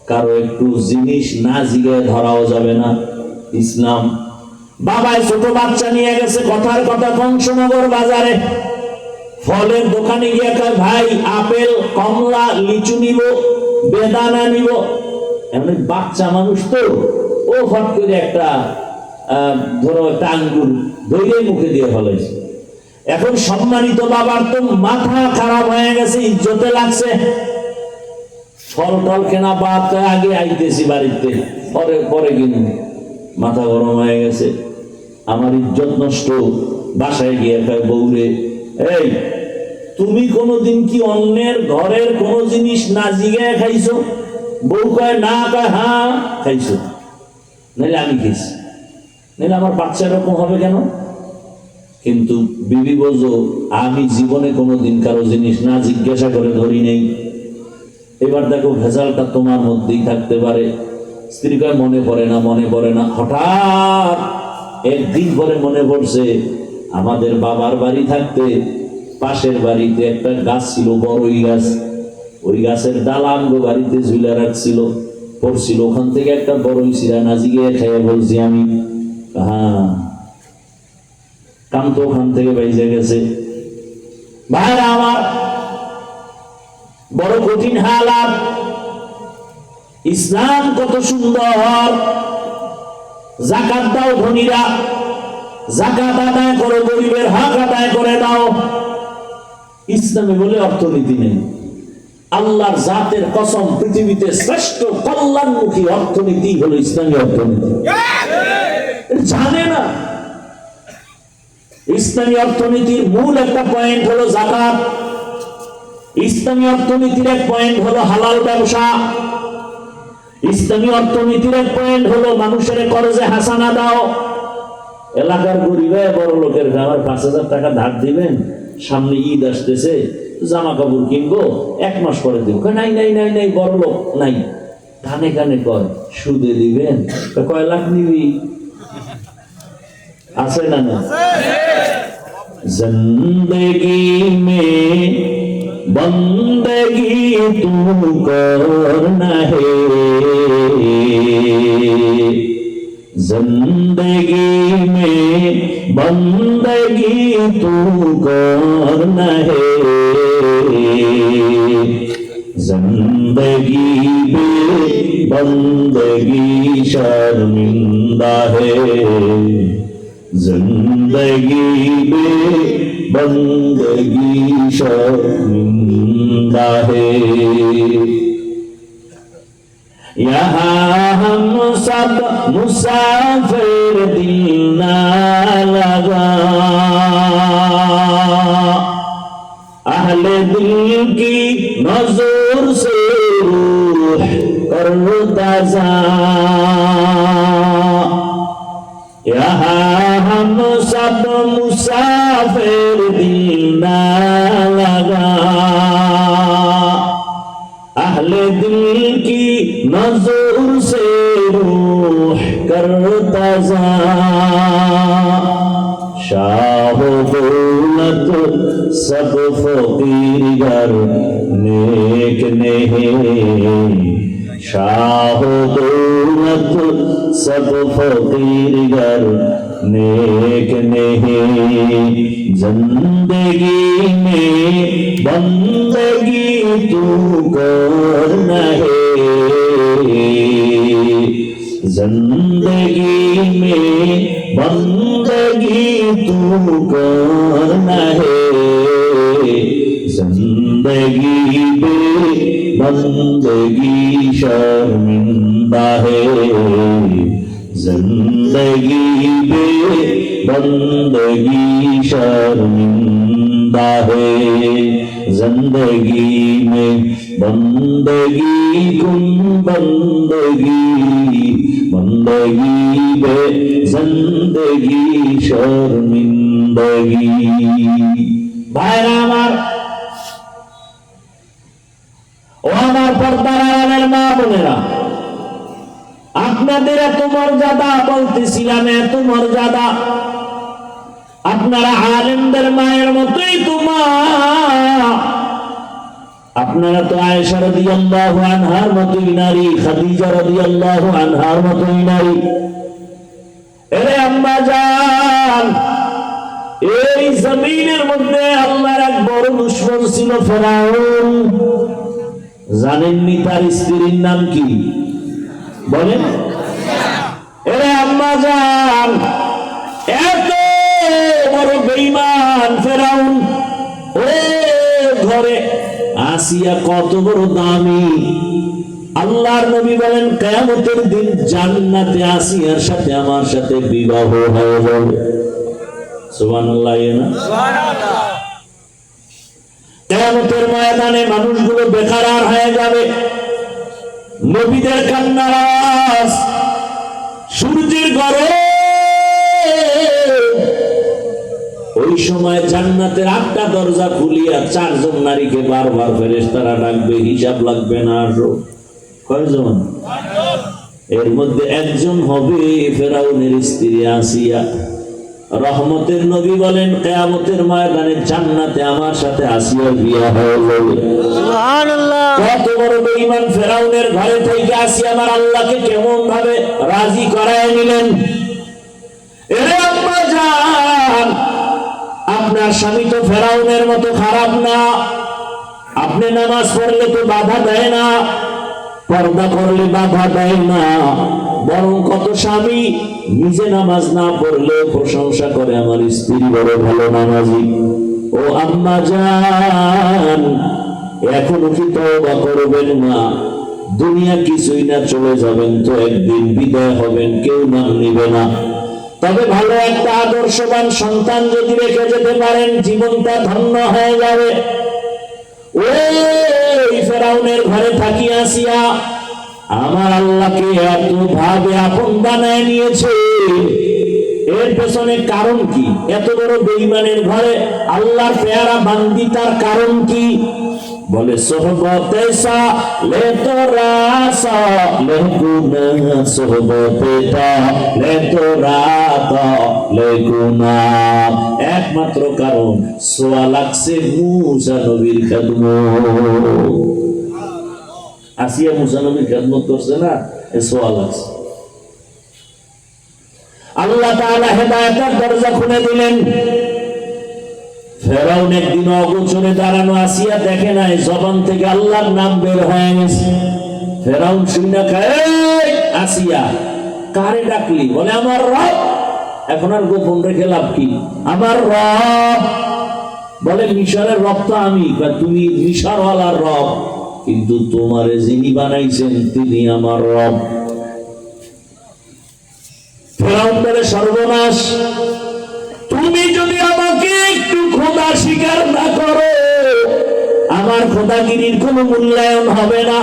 কারো একটু জিনিস না জিগায় ধরাও যাবে না, ইসলাম। বাবায় ছোট বাচ্চা নিয়ে গেছে কথার কথা কংসনগর বাজারে, ফলের দোকানে গিয়ে কয় ভাই আপেল কমলা লিচু নিব বেদানা নিব, এমনি বাচ্চা মানুষ তো ও ফট করে একটা ধরো একটা আঙ্গুর ধরে মুখে দিয়ে ফেলাইছে। এখন সম্মানিত বাবার তো মাথা খারাপ হয়ে গেছে, ইজ্জতে লাগছে। ফল টল কেনা বাদ আগে আইতেছি বাড়িতে, পরে পরে কিনে মাথা গরম হয়ে গেছে, আমার ইজ্জত নষ্ট। বাসায় গিয়ে কয় বউরে, এই তুমি কোনদিন কি অন্যের ঘরের কোন জিনিস না জিগায় খাইছো? বউ কয় না, কয় হ্যাঁ খাইছো। নাহলে আমি খেয়েছি, নাহলে আমার বাচ্চা এরকম হবে কেন? কিন্তু বিবি বোঝো, আমি জীবনে কোনোদিন কারো জিনিস না জিজ্ঞাসা করে ধরি নেই। এবার দেখো ভেজালটা তোমার মধ্যেই থাকতে পারে। স্ত্রী কয় মনে পড়ে না, মনে পড়ে না। হঠাৎ একদিন পরে মনে পড়ছে, আমাদের বাবার বাড়ি থাকতে পাশের বাড়িতে একটা গাছ ছিল, বড়ই গাছ। ওই গাছের ডাল আমগো বাড়িতে ঝুলে রাখছিল, পড়ছিল, ওখান থেকে একটা বড়ই ছিঁড়া নাজি গিয়ে খেয়ে বলছি আমি, হ্যাঁ কাম তো ওখান থেকে বেঁচে গেছে। ভাইরা আমার, বড় কঠিন হালাত। ইসলাম কত সুন্দর। যাকাত দাও ধনীরা, যাকাত আদায় করো, গরিবের হক আদায় করে দাও। ইসলামে বলে অর্থনীতি নেই। আল্লাহর জাতের কসম, পৃথিবীতে শ্রেষ্ঠ কল্যাণমুখী অর্থনীতি হলো ইসলামী অর্থনীতি। জানে না ইসলামী অর্থনীতির মূল একটা পয়েন্ট হলো যাকাত। ইসলামী অর্থনীতির এক পয়েন্ট হলো হালাল ব্যবসা। ইসলামী অর্থনীতির এক পয়েন্ট হলো মানুষের কর্জে হাসানা দাও। এলাকার গরিব বড় লোকের আমার 5,000 টাকা ধার দিবেন, সামনে ঈদ আসতেছে, জামা কাপড় কিনবো, 1 মাস পরে দিব। নাই নাই নাই নাই, বড় লোক নাই। কানে কানে কয় সুদে দিবেন। কয় লাখ নিবি? আছে না? না। জিন্দেগি মে বন্দগি তু করনা হে, जिंदगी में बंदगी तू करना है, जिंदगी में बंदगी शर्मिंदा है, जिंदगी में बंदगी शर्मिंदा है। यहाँ हम सब मुसाफिर दिल ना लगा, अहले दिल की नजर से रूह करता जा। यहाँ हम सब मुसाफिर दिल ना लगा, अहले दिल की नजर से रूह करता जा। शाह दौलत सब फकीर गर नेक नहीं, शाह दौलत सब फकीर गर नेक नहीं, जिंदगी में बंदगी तू करना है, जिंदगी में बंदगी तू करना है, जिंदगी में बंदगी शर्मिंदा है, जिंदगी में बंदगी शर्मिंदा है, जिंदगी में बंदगी कुन बंदगी, बंदगी बे जिंदगी शर्मिंदगी। भाईरा আমার, ও আমার পর্দার আড়ালের মা বোনেরা, আপনাদের এত মর্যাদা বলতেছিলাম, এত মর্যাদা। আপনারা আলেমদের মায়ের মতোই তো মা। আপনারা তো আয়েশা রাদিয়াল্লাহু আনহার মতোই নারী, খাদিজা রাদিয়াল্লাহু আনহার মতোই নারী। এরে আম্মা জান, এই জমিনের মধ্যে আল্লাহর এক বড় দুশমন ছিল ফেরাউন। জানেননি তার স্ত্রীর নাম কি? বলেন। এরে আম্মা জান, এত বড় বেঈমান ফেরাউন, ও ঘরে আসিয়া কত বড় দামি। আল্লাহর নবী বলেন কিয়ামতের দিন জান্নাতে আসিয়ার সাথে আমার সাথে বিবাহ হয়ে যাবে। সুবহানাল্লাহ। সুবহানাল্লাহ। কিয়ামতের ময়দানে মানুষগুলো বেকারার হয়ে যাবে। নবীদের কান্নার আওয়াজ, সূর্যের গরম। ওই সময় জান্নাতের 8টা দরজা খুলিয়া 4 জন নারীকে বারবার ফেরেশতারা ডাকবে, হিসাব লাগবে না। আসো। কয়জন? এর মধ্যে একজন হবে ফেরাউনের স্ত্রী আসিয়া। রহমতের নবী বলেন কিয়ামতের ময়দানে জান্নাতে আমার সাথে আসিয়ার বিয়ে হয়ে যাবে। সুবহানাল্লাহ। কত বড় বেঈমান ফেরাউনের ঘরে থেকে আসিয়া আমার আল্লাহকে কেমন ভাবে রাজি করায় নিলেন। এরে আম্মা জান, আপনার স্বামী তো ফেরাউনের মতো খারাপ না। আপনি নামাজ পড়লে তো বাধা দেয় না, পর্দা করলে বাধা দেয় না, বরং কত স্বামী নিজে নামাজ না পড়লে প্রশংসা করে আমার স্ত্রী বড় ভালো নামাজি। ও আম্মা জান, এখনো কি তওবা করবেন না? দুনিয়া কিছুই না, চলে যাবেন তো একদিন, বিদায় হবেন, কেউ নাম নিবে না। তবে ভালো একটা আদর্শবান সন্তান যদি রেখে যেতে পারেন, জীবনটা ধন্য হয়ে যাবে। ওই ফেরাউনের ঘরে থাকি আসিয়া আমার আল্লাহকে এত ভাবে আপন বানায় নিয়েছে। এর পেছনে কারণ কি? এত বড় বেঈমানের ঘরে আল্লাহর পেয়ারা বান্দি, তার কারণ কি? বলে সোহবতে সালে তোরা সালে গুনা, সোহবতে সালে তোরা সালে গুনা। একমাত্র কারণ সোয়া লাগছে মুসা নবীর খেদমত। আসিয়া মুসা নবীর খেদমত করছে না, এ সোয়া লাগছে। আল্লাহ তাআলা হেদায়েতের দরজা খুলে দিলেন। ফেরাউন একদিন অগোচরে দাঁড়ানো, আসিয়া দেখে নাই, জবান থেকে আল্লাহর নাম বের হয়ে গেছে। ফেরাউন শুনে খায়, আসিয়া কারে ডাকলি? বলে আমার রব। এখন আর গোপন রেখে লাভ কি? আমার রব। বলে মিশরের রব তো আমি। তুমি মিশরওয়ালার রব, কিন্তু তোমারে যিনি বানাইছেন তিনি আমার রব। ফেরাউন বলে সর্বনাশ, তুমি যদি আমাকে একটু খোদা স্বীকার না করো, আমার খোদাগিরির কোনো মূল্যায়ন হবে না।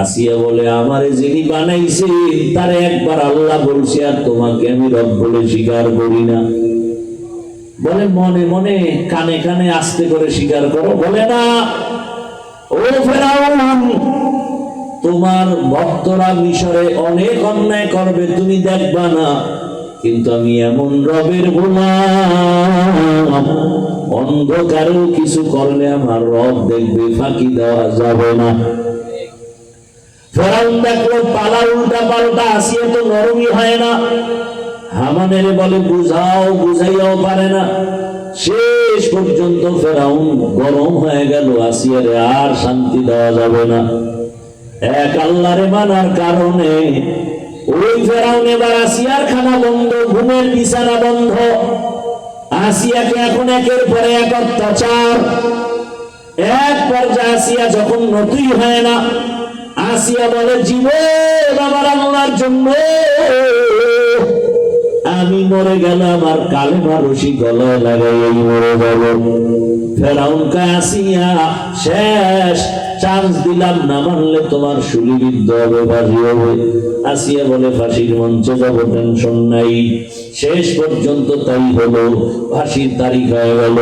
আসিয়া বলে আমারে যিনি বানাইছে তারে একবার আল্লাহ বলছে, আর তোমাকে আমি রব বলে স্বীকার করি না। বলে মনে মনে কানে কানে আস্তে করে স্বীকার করো। বলে না, ও ফেরাউন, তোমার ভক্তরা মিশরে অনেক অন্যায় করবে, তুমি দেখবা না, কিন্তু আমি এমন রবের গোলাম, অন্ধকারেও কিছু করলে আমার রব দেখবে, ফাঁকি দেওয়া যাবে না। ফেরাউন দেখলো পালা উল্টা পাল্টা, আসিয়া তো নরমই হয় না। হামানের বলে বুঝাও, বুঝাইয়াও পারে না। শেষ পর্যন্ত ফেরাউন গরম হয়ে গেল, আসিয়ারে আর শান্তি দেওয়া যাবে না। এক আল্লাহরে মানার কারণে ওই ফেরাউন এবার আসিয়ার খানা বন্ধ, ঘুমের বিছানা বন্ধ। আসিয়াকে এখন একের পরে এক অত্যাচার। এক পর্যায়ে আসিয়া যখন নতুই হয় না, আসিয়া বলে জীবন আমার আল্লাহর জন্য, আমি মরে গেলাম আর কালেমা রশি গলায় লাগাই মরে যাব। ফেরাউন কয় আসিয়া শেষ চান্স দিলাম, না মানলে তোমার শুলিবিদ্ধ হবে, ফাঁসি হবে। আসিয়া বলে ফাঁসির মঞ্চে যাব, টেনশন নাই। শেষ পর্যন্ত তাই হলো, ফাঁসির তারিখ হয়ে গেল।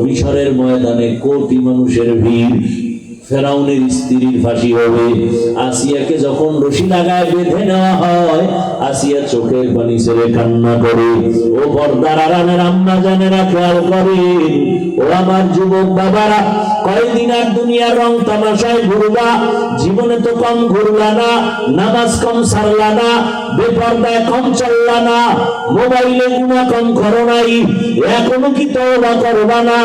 মিশরের ময়দানে কোটি মানুষের ভিড়। ফেরাউনের স্ত্রীর ফাঁসি হবে। আসিয়াকে যখন রশি লাগায় বেঁধে নেওয়া হয়, আসিয়া চোখের পানি ছেড়ে কান্না করে। ও পর্দার আড়ালের আম্মা জানেরা খেয়াল করেন, ও আমার যুবক বাবারা, কয়দিন আর দুনিয়ার রং তামাশায় ঘুরবা, জীবনে তো কম ঘুরলা না, নামাজ কম সারলা না, বেপর্দায় কম চললা না, মোবাইলে গুনাহ কম করো নাই, এখনো কি তওবা করবা না?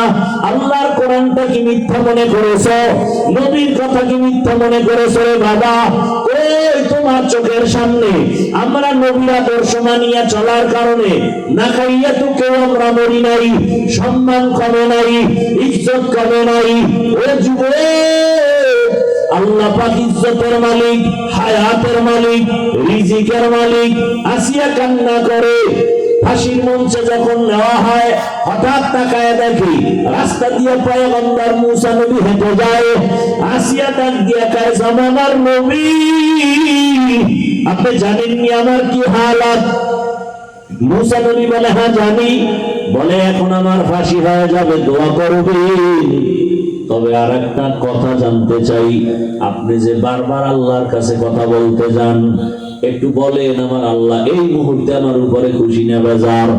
আল্লাহর কোরআনটা কি মিথ্যা মনে করেছো? নবীর কথা কি মিথ্যা মনে করেছো রে বাবা? ওই তোমার চোখের সামনে আমরা নবীর আদর্শ মানিয়া চলার কারণে না খাইয়া তো কেউ আমরা মরি নাই, সম্মান কমে নাই, ইজ্জত কমে নাই। ও যুবক, আল্লাহ পাক ইজ্জতের মালিক, হায়াতের মালিক, রিজিকের মালিক। আসিয়া কান্না করে। ফাঁসির মঞ্চে যখন নেওয়া হয়, হঠাৎ তাকায় দেখি রাস্তা দিয়ে পয়গম্বর মুসা নবী হেঁটে যায়। আসিয়া ডাক দিয়ে কয়, জামানার নবী, আপনি জানেননি আমার কি হালাত? মুসা নবী বলে, হ্যাঁ জানি। বলে, এখন আমার ফাঁসি হয়ে যাবে, দোয়া করবেন। তবে আর একটা কথা জানতে চাই, আপনি যে বারবার আল্লাহর কাছে কথা বলতে যান, একটু বলেন আমার আল্লাহ এই মুহূর্তে আমার উপরে খুশি না বেজার?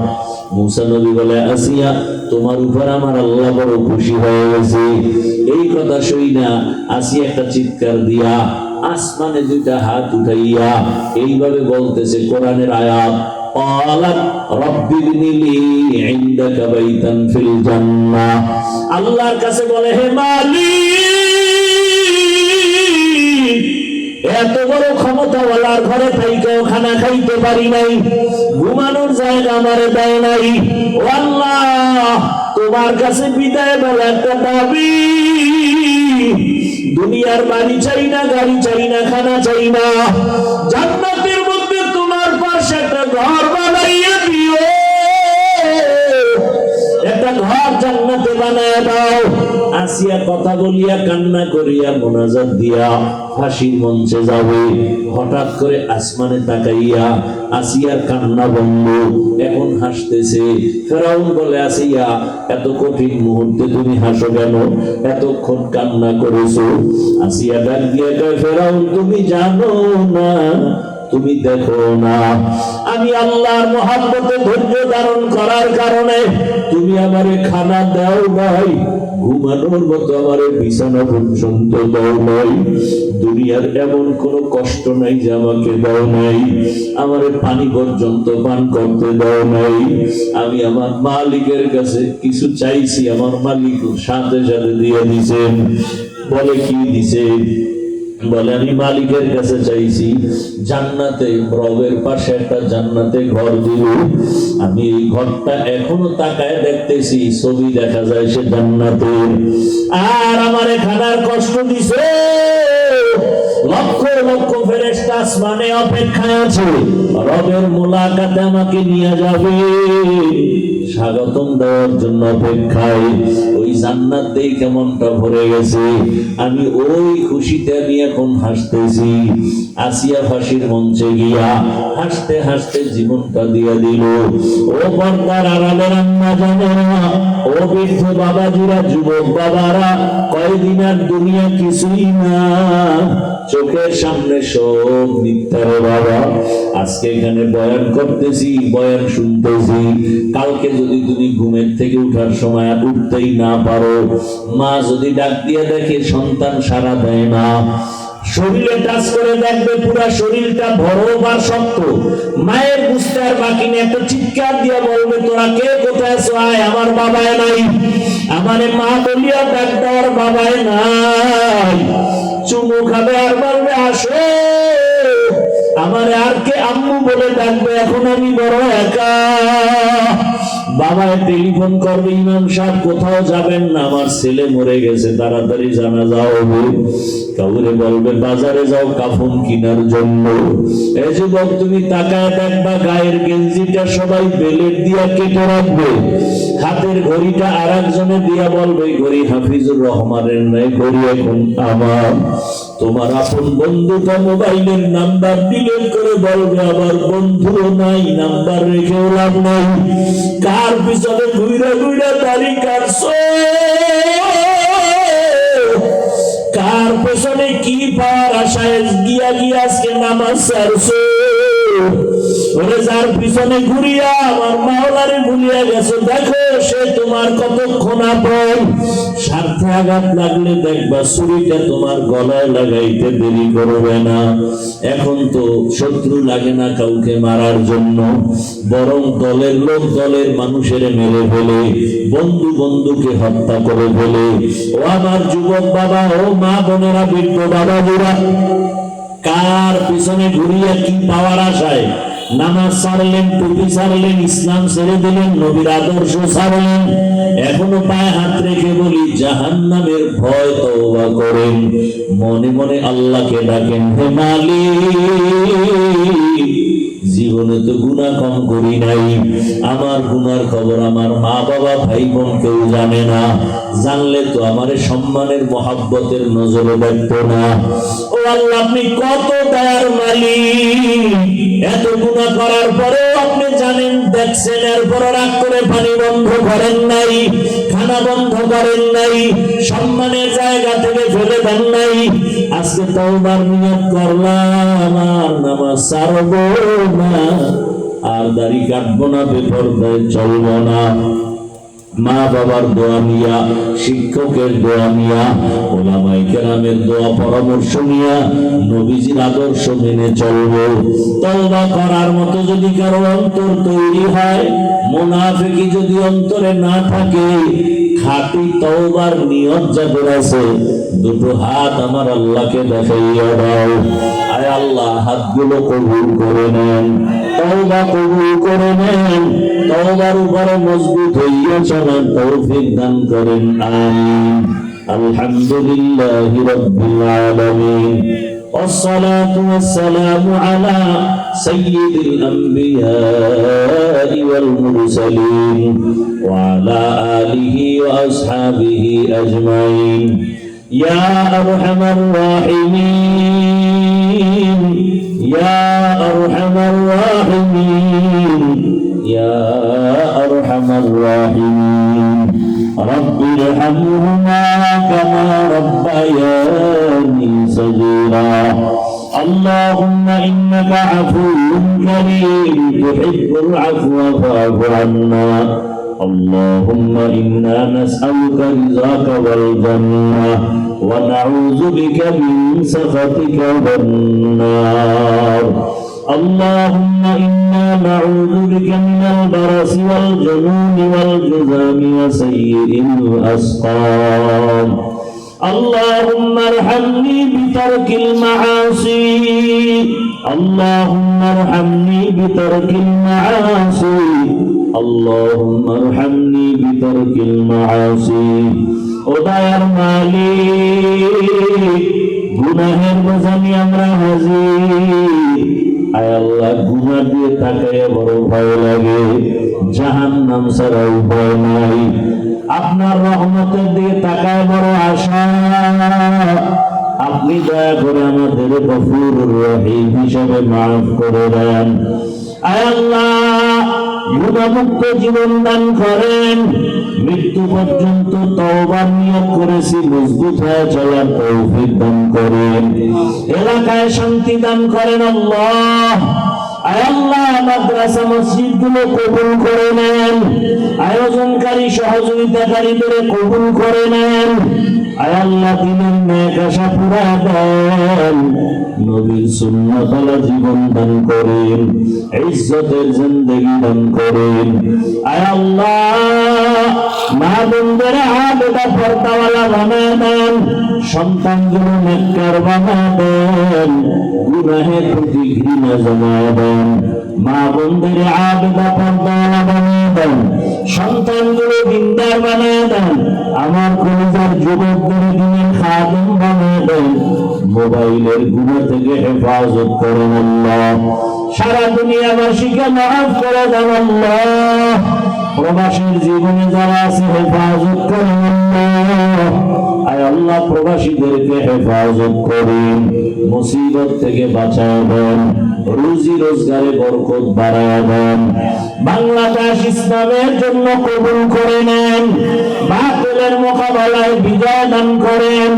মুসা নবী বলে, আসিয়া, তোমার উপর আমার আল্লাহ বড় খুশি হয়ে গেছে। এই কথা শুই না আসিয়া একটা চিৎকার দিয়া আসমানে দুইটা হাত উঠাইয়া এইভাবে বলতেছে কোরআনের আয়াত, قالت رب ابن لي عندك بيتا في الجنة। আল্লাহর কাছে বলে, হে মালিক, এত বড় ক্ষমতাওয়ালার ঘরে থাইকেও খানা খাইতে পারি নাই, ঘুমানোর জায়গা আমারে দেয় নাই। ও আল্লাহ, তোমার কাছে বিদায় বলে একটা দাবি, দুনিয়ার বাড়ি চাই না, গাড়ি চাই না, খানা চাই না, জান্নাতের মধ্যে তোমার পাশে একটা ঘর বানাইয়া দিও, একটা ঘর জান্নাতে বানায় দাও। আসিয়া কথা বলিয়া কান্না করিয়া মোনাজাত দিয়া ফাঁসির মঞ্চে যাবে। হঠাৎ করে আসমানে তাকাইয়া আসিয়ার কান্না বন্ধ, এখন হাসতেছে। ফেরাউন বলে, আসিয়া, এত কঠিন মুহূর্তে তুমি হাসো কেন? এতক্ষণ কান্না করেছো। আসিয়া ডাক দিয়ে কয়, ফেরাউন, তুমি জানো না, তুমি দেখো না, আমি আল্লাহর মহব্বতে ধৈর্য ধারণ করার কারণে তুমি আমারে খানা দাও নাই, ঘুমানোর মতো আমারে বিছানা পর্যন্ত দাও নাই, দুনিয়ার এমন কোন কষ্ট নাই যে আমাকে দাও নাই, আমারে পানি পর্যন্ত পান করতে দাও নাই। আমি আমার মালিকের কাছে কিছু চাইছি, আমার মালিক সাথে সাথে দিয়ে দিছেন। বলে, কি দিছে? বলে, আমি মালিকের কাছে চাইছি জান্নাতে, রবের পাশে একটা জান্নাতে ঘর দিল। আমি এই ঘরটা এখনো তাকায় দেখতেছি, ছবি দেখা যায় সে জান্নাতের। আর আমারে খানার কষ্ট দিছে, লক্ষ লক্ষ ফেরেশতা আসমানে অপেক্ষায় আছে, রবের মুলাকাতে আমাকে নিয়ে যাবে, স্বাগতম দেওয়ার জন্য অপেক্ষায়। ওই জান্নাত দেখে মনটা ভরে গেছে, আমি ওই খুশিতে আমি এখন হাসতেছি। আসিয়া ফাঁসির মঞ্চে গিয়া হাসতে হাসতে জীবনটা দিয়ে দিল। ও পর্দার আড়ালের আম্মা জানেরা, ও বৃদ্ধ বাবাজিরা, যুবক বাবারা, কয়দিন আর দুনিয়া কিছুই না, চোখের সামনে সব মিথ্যা রে বাবা। আজকে এখানে বয়ান করতেছি, বয়ান শুনতেছি, কালকে যদি তুমি ঘুমের থেকে উঠার সময় উঠতেই না পারো, মা যদি ডাক দিয়ে দেখে সন্তান সাড়া দেয় না, শরীরে টাচ করে দেখবে পুরা শরীরটা ভরব আর শক্ত, মায়ের বুঝতে আর বাকি নেই, একটা চিৎকার দিয়ে বলবে, তোরা কে কোথায় আছো, আয়, আমার বাবায় নাই। আমারে মা বলিয়া ডাক দেওয়ার বাবায় নাই, চুমু খাবে আর বলবে, আসো। আমারে আর কে আম্মু বলে ডাকবে, এখন আমি বড় একা। বাবায় টেলিফোন করবে, ইমাম সাহেব কোথাও যাবেন না, আমার ছেলে মরে গেছে, তাড়াতাড়ি জানাজা হবে। কাউরে বলবে, বাজারে যাও কাফন কেনার জন্য। এই যুবক, তুমি তাকায় দেখবা, গায়ের গেঞ্জিটা সবাই বেলেট দিয়া কেটে রাখবে, হাতের ঘড়িটা আর একজনে দিয়া বলবে, ঘড়ি হাফিজুর রহমানের নাই, ঘড়ি এখন আমার। তোমার আপন বন্ধুটা মোবাইলের নাম্বার ডিলিট করে বলবে, আমার বন্ধুও নাই, নাম্বার রেখেও লাভ নাই। কার পিছনে ঘুরে ঘুরে দাড়ি কাটছো, কার পাওয়ার আশায় গিয়া গিয়া আজকে নামাজ ছাড়ছো, ওরে যার পিছনে ঘুরিয়া আমার মাওলারে ভুলিয়া গেছো, দেখো সে তোমার কতক্ষণ আপন। স্বার্থে আঘাত লাগলে দেখবা ছুরিটা তোমার গলায় লাগাইতে দেরি করবে না। এখন তো শত্রু লাগে না কাউকে মারার জন্য, বরং দলের লোক দলের মানুষের মেরে ফেলে, বন্ধু বন্ধুকে হত্যা করে ফেলে। ও আমার যুবক বাবা, ও মা বোনেরা, বৃদ্ধ বাবাজিরা, কার পিছনে ঘুরিয়া কি পাওয়ার আশায় নামাজ ছাড়লেন, টুপি ছাড়লেন, ইসলাম ছেড়ে দিলেন, নবীর আদর্শ ছাড়লেন? এখনো পায়ে হাত রেখে বলি, জাহান্নামের ভয় তওবা করেন, মনে মনে আল্লাহকে ডাকেন, হে মালিক, জীবনে তো গুনাহ কম করি নাই, আমার গুনার খবর আমার মা বাবা ভাই বোন কেউ জানে না, জানলে তো আমারে সম্মানের মহাব্বতের নজরে দেখতো না। ও আল্লাহ, আপনি কত দয়ার মালিক, এত গুনাহ করার পরেও আপনি জানেন, দেখছেন, এরপর রাগ করে পানি বন্ধ করেন নাই, খানা বন্ধ করেন নাই, সম্মানের জায়গা থেকে ফেলে দেন নাই। আজকে তওবার নিয়ত করলাম, আর নামাজ ছাড়বো না, আর দাড়ি কাটবো না, বেপরদায় চলবো না। মা বাবার দোয়া নিয়া, শিক্ষকের দোয়া নিয়া, ওলামায়ে কেরামের দোয়া পরামর্শ নিয়া নবীজির আদর্শ মেনে চলবো। তওবা করার মতো যদি কারো অন্তর তৈরি হয়, মুনাফিকি যদি অন্তরে না থাকে, খাঁটি তওবার নিয়ত যাদের আছে, দুটো হাত আমার আল্লাহকে দেখাইয়া দাও। আয় আল্লাহ, হাতগুলো কবুল করে নেন, তওবা কবুল করে নেন, তওবার উপরে মজবুত হইয়া চলার তৌফিক দান করেন, আমিন। আলহামদুলিল্লাহি রাব্বিল আলামিন, والصلاة والسلام على سيد الأنبياء والمرسلين وعلى آله وأصحابه أجمعين يا أرحم الراحمين يا أرحم الراحمين يا أرحم الراحمين رب ارحمهما كما ربياني صغيرا اللهم إنك عفو كريم تحب العفو فاعف عنا اللهم إنا نسألك رضاك والجنة ونعوذ بك من سخطك والنار اللهم إنا نعوذ بك من البرص والجنون والجذام وسيء الأسقام اللهم ارحمني بترك المعاصي اللهم ارحمني بترك المعاصي اللهم ارحمني بترك المعاصي ও দয়ার মালিক, গুনাহের বোঝানি আমরা হাজির। আয় আল্লাহ, গুনাহ দিয়ে তাকায় বড় ভয় লাগে, জাহান্নাম ছাড়া উপায় নাই। আপনার রহমতের দিয়ে তাকায় বড় আশা। আপনি দয়া করে আমাদের গফুরুর রহিম হিসাবে মাফ করে দেন। আয় আল্লাহ, গুনাহমুক্ত জীবন দান করেন। মৃত্যু পর্যন্ত তওবার নিয়ত করেছি, মজবুত হয়ে চলার তৌফিক দান করেন। এলাকায় শান্তি দান করেন আল্লাহ। আয় আল্লাহ, মাদ্রাসা মসজিদ গুলো কবুল করে নেন। আয়োজনকারী সহযোগিতাকারীদের কবুল করে নেন। আয় আল্লাহ, দিনের নেক আশা পুরা দেন। নবীর সুন্নাত আলা জীবন দান করেন, ইজ্জতের জিন্দেগি দান করেন। আয় আল্লাহ, মা বোনদের আবেদা পর্দাওয়ালা বানায় দেন, সন্তানগুলো নেককার বানায় দেন, গুনাহের প্রতি ঘৃণা জমায় দেন। মা বোনদের আবেদা পর্দাওয়ালা বানায় দেন, সন্তানগুলো দিনদার বানায় দেন। আমার কলিজার যুবকদের দিনের খাদেম বানায় দেন। মোবাইলের গুনাহ থেকে হেফাজত করেন আল্লাহ। সারা দুনিয়াবাসীকে মাফ করে দেন আল্লাহ। প্রবাসীর জীবনে যারা আছে হেফাজত করেন আল্লাহ। আয় আল্লাহ, প্রবাসীদেরকে হেফাজত করেন, মুসিবত থেকে বাঁচায় দেন, রুজি রোজগারে বরকত বাড়ায় দেন। বাংলাদেশ ইসলামের জন্য কবুল করে নেন, বাতিলের মোকাবেলায় বিজয় দান করেন।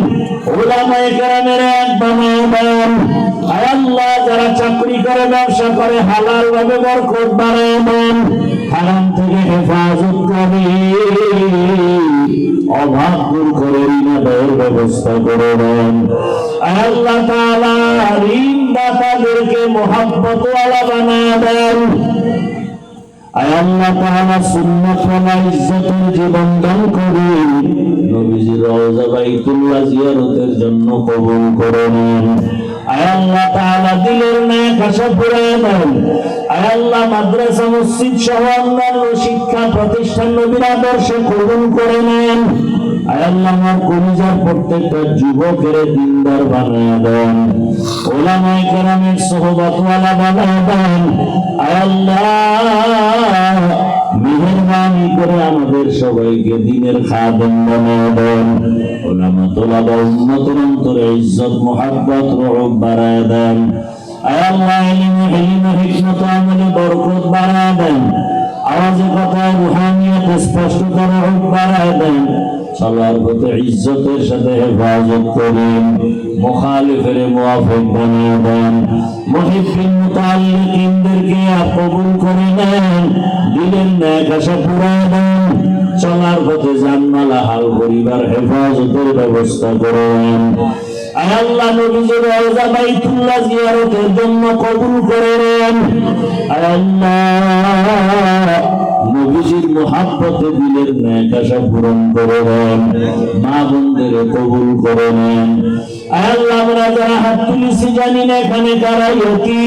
উলামায়ে কেরামের এক বানায় দেন। আয় আল্লাহ, যারা চাকরি করে, ব্যবসা করে, হালাল ভাবে বরকত বাড়ায় দেন, হারাম থেকে হেফাজত করে, অভাব দূর করে ঋণ আদায়ের ব্যবস্থা করে দেন। আয় আল্লাহ তাআলা, ঋণদাতাদেরকে মহব্বত ওয়ালা বানায় দেন। আয় আল্লাহ তাআলা, সুন্নাত ওয়ালা ইজ্জতের জীবন দান করে নবীজির রওজা বাইতুল্লাহ জিয়ারতের জন্য কবুল করে নেন। আয় আল্লাহ তাআলা, দিলের নেক আশা পূরায় দেন। আয় আল্লাহ, মাদ্রাসা মসজিদ সহ অন্যান্য শিক্ষা প্রতিষ্ঠান নবীর আদর্শে কবুল করে নেন। আয় আল্লাহ, আমার কলিজার প্রত্যেকটা যুবকের দিনদার বানায় দেন, উলামায়ে কেরামের সোহবত ওয়ালা বানায় দেন। আয় আল্লাহ, মেহেরবানি করে আমাদের সবাইকে দ্বীনের খাদেম বানায় দেন। উলামা তোলাবা উম্মতের অন্তরে ইজ্জত মুহাব্বত রহম বাড়ায় দেন। আয় আল্লাহ, ইলমে হিকমত আমলে বরকত বাড়ায় দেন। আওয়াজে কথায় রুহানিয়ত স্পষ্টতা রহম বাড়ায় দেন। চলার পথে ইজ্জতের সাথে হেফাজত করেন, মুখালিফের মুওয়াফিক বানিয়ে দেন। মুহিব্বিন মুতাআল্লিকিনদেরকে কবুল করে নেন, দিলের নেক আশা পূরায় দেন। চলার পথে জানমালা হাল পরিবার হেফাজতের ব্যবস্থা করেন। আয় আল্লাহ, নবীজির রওজা বাইতুল্লাহ জিয়ারতের জন্য কবুল করে নেন। আয় আল্লাহ, নবীজির মুহাব্বতে দিলের নেক আশা পূরণ করে দেন, মা বোনদের কবুল করে নেন। আয় আল্লাহ, আমরা যারা হাত তুলেছি জানি না এখানে কারা ইয়তীম,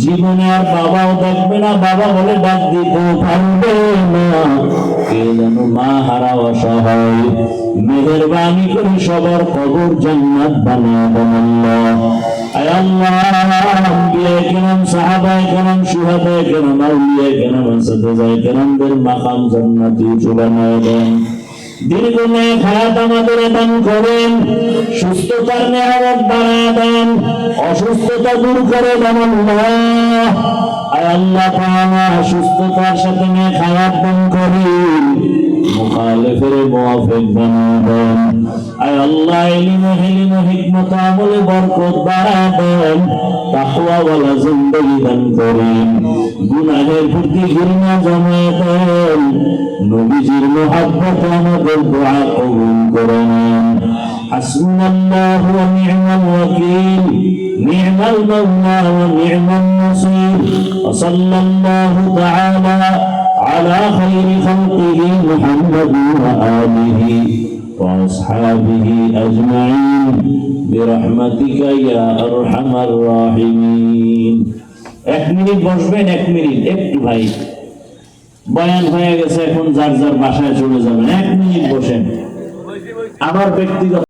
জীবনে আর বাবাও দেখবে না, বাবা বলে ডাক দিতে পারবে না, কে যেন মা হারা অসহায়, মেহেরবানি করে সবার কবর জান্নাত বানায় দেন আল্লাহ। আয় আল্লাহ, আম্বিয়ায়ে কেরাম, সাহাবায়ে কেরাম, শুহাদায়ে কেরাম, আউলিয়ায়ে কেরাম, আসাতিজায়ে কেরামদের মাকাম জান্নাতি উঁচু বানায় দেন। দীর্ঘ নেক হায়াত আমাদের দান করেন, সুস্থতার নেয়ামত বাড়ায় দেন, অসুস্থতা দূর করে দেন আল্লাহ। আয় আল্লাহ তাআলা, সুস্থতার সাথে নেক হায়াত দান করেন, মুখালিফের মুওয়াফিক বানায় দেন। আয় আল্লাহ, ইলমে হিকমত আমলে বরকত বাড়ায় দেন, তাকওয়া ওয়ালা জিন্দেগি দান করেন, গুনাহের প্রতি ঘৃণা জমায় দেন, নবীজির মুহাব্বত আমাদের দোয়া কবুল করে নেন। হাসবুনাল্লাহু ওয়া নি'মাল ওয়াকিল, নি'মাল মাওলা ওয়া নি'মান নাসীর। ওয়া সাল্লাল্লাহু তাআলা আলা খায়রি খালকিহি মুহাম্মাদিন ওয়া আলিহি ওয়া আসহাবিহি আজমাইন বিরহমাতিকা ইয়া আরহামার রাহিমিন। 1 মিনিট বসবেন, 1 মিনিট একটু ভাই, বয়ান হয়ে গেছে, এখন যার যার বাসায় চলে যাবেন। 1 মিনিট বসেন। আমার ব্যক্তিগত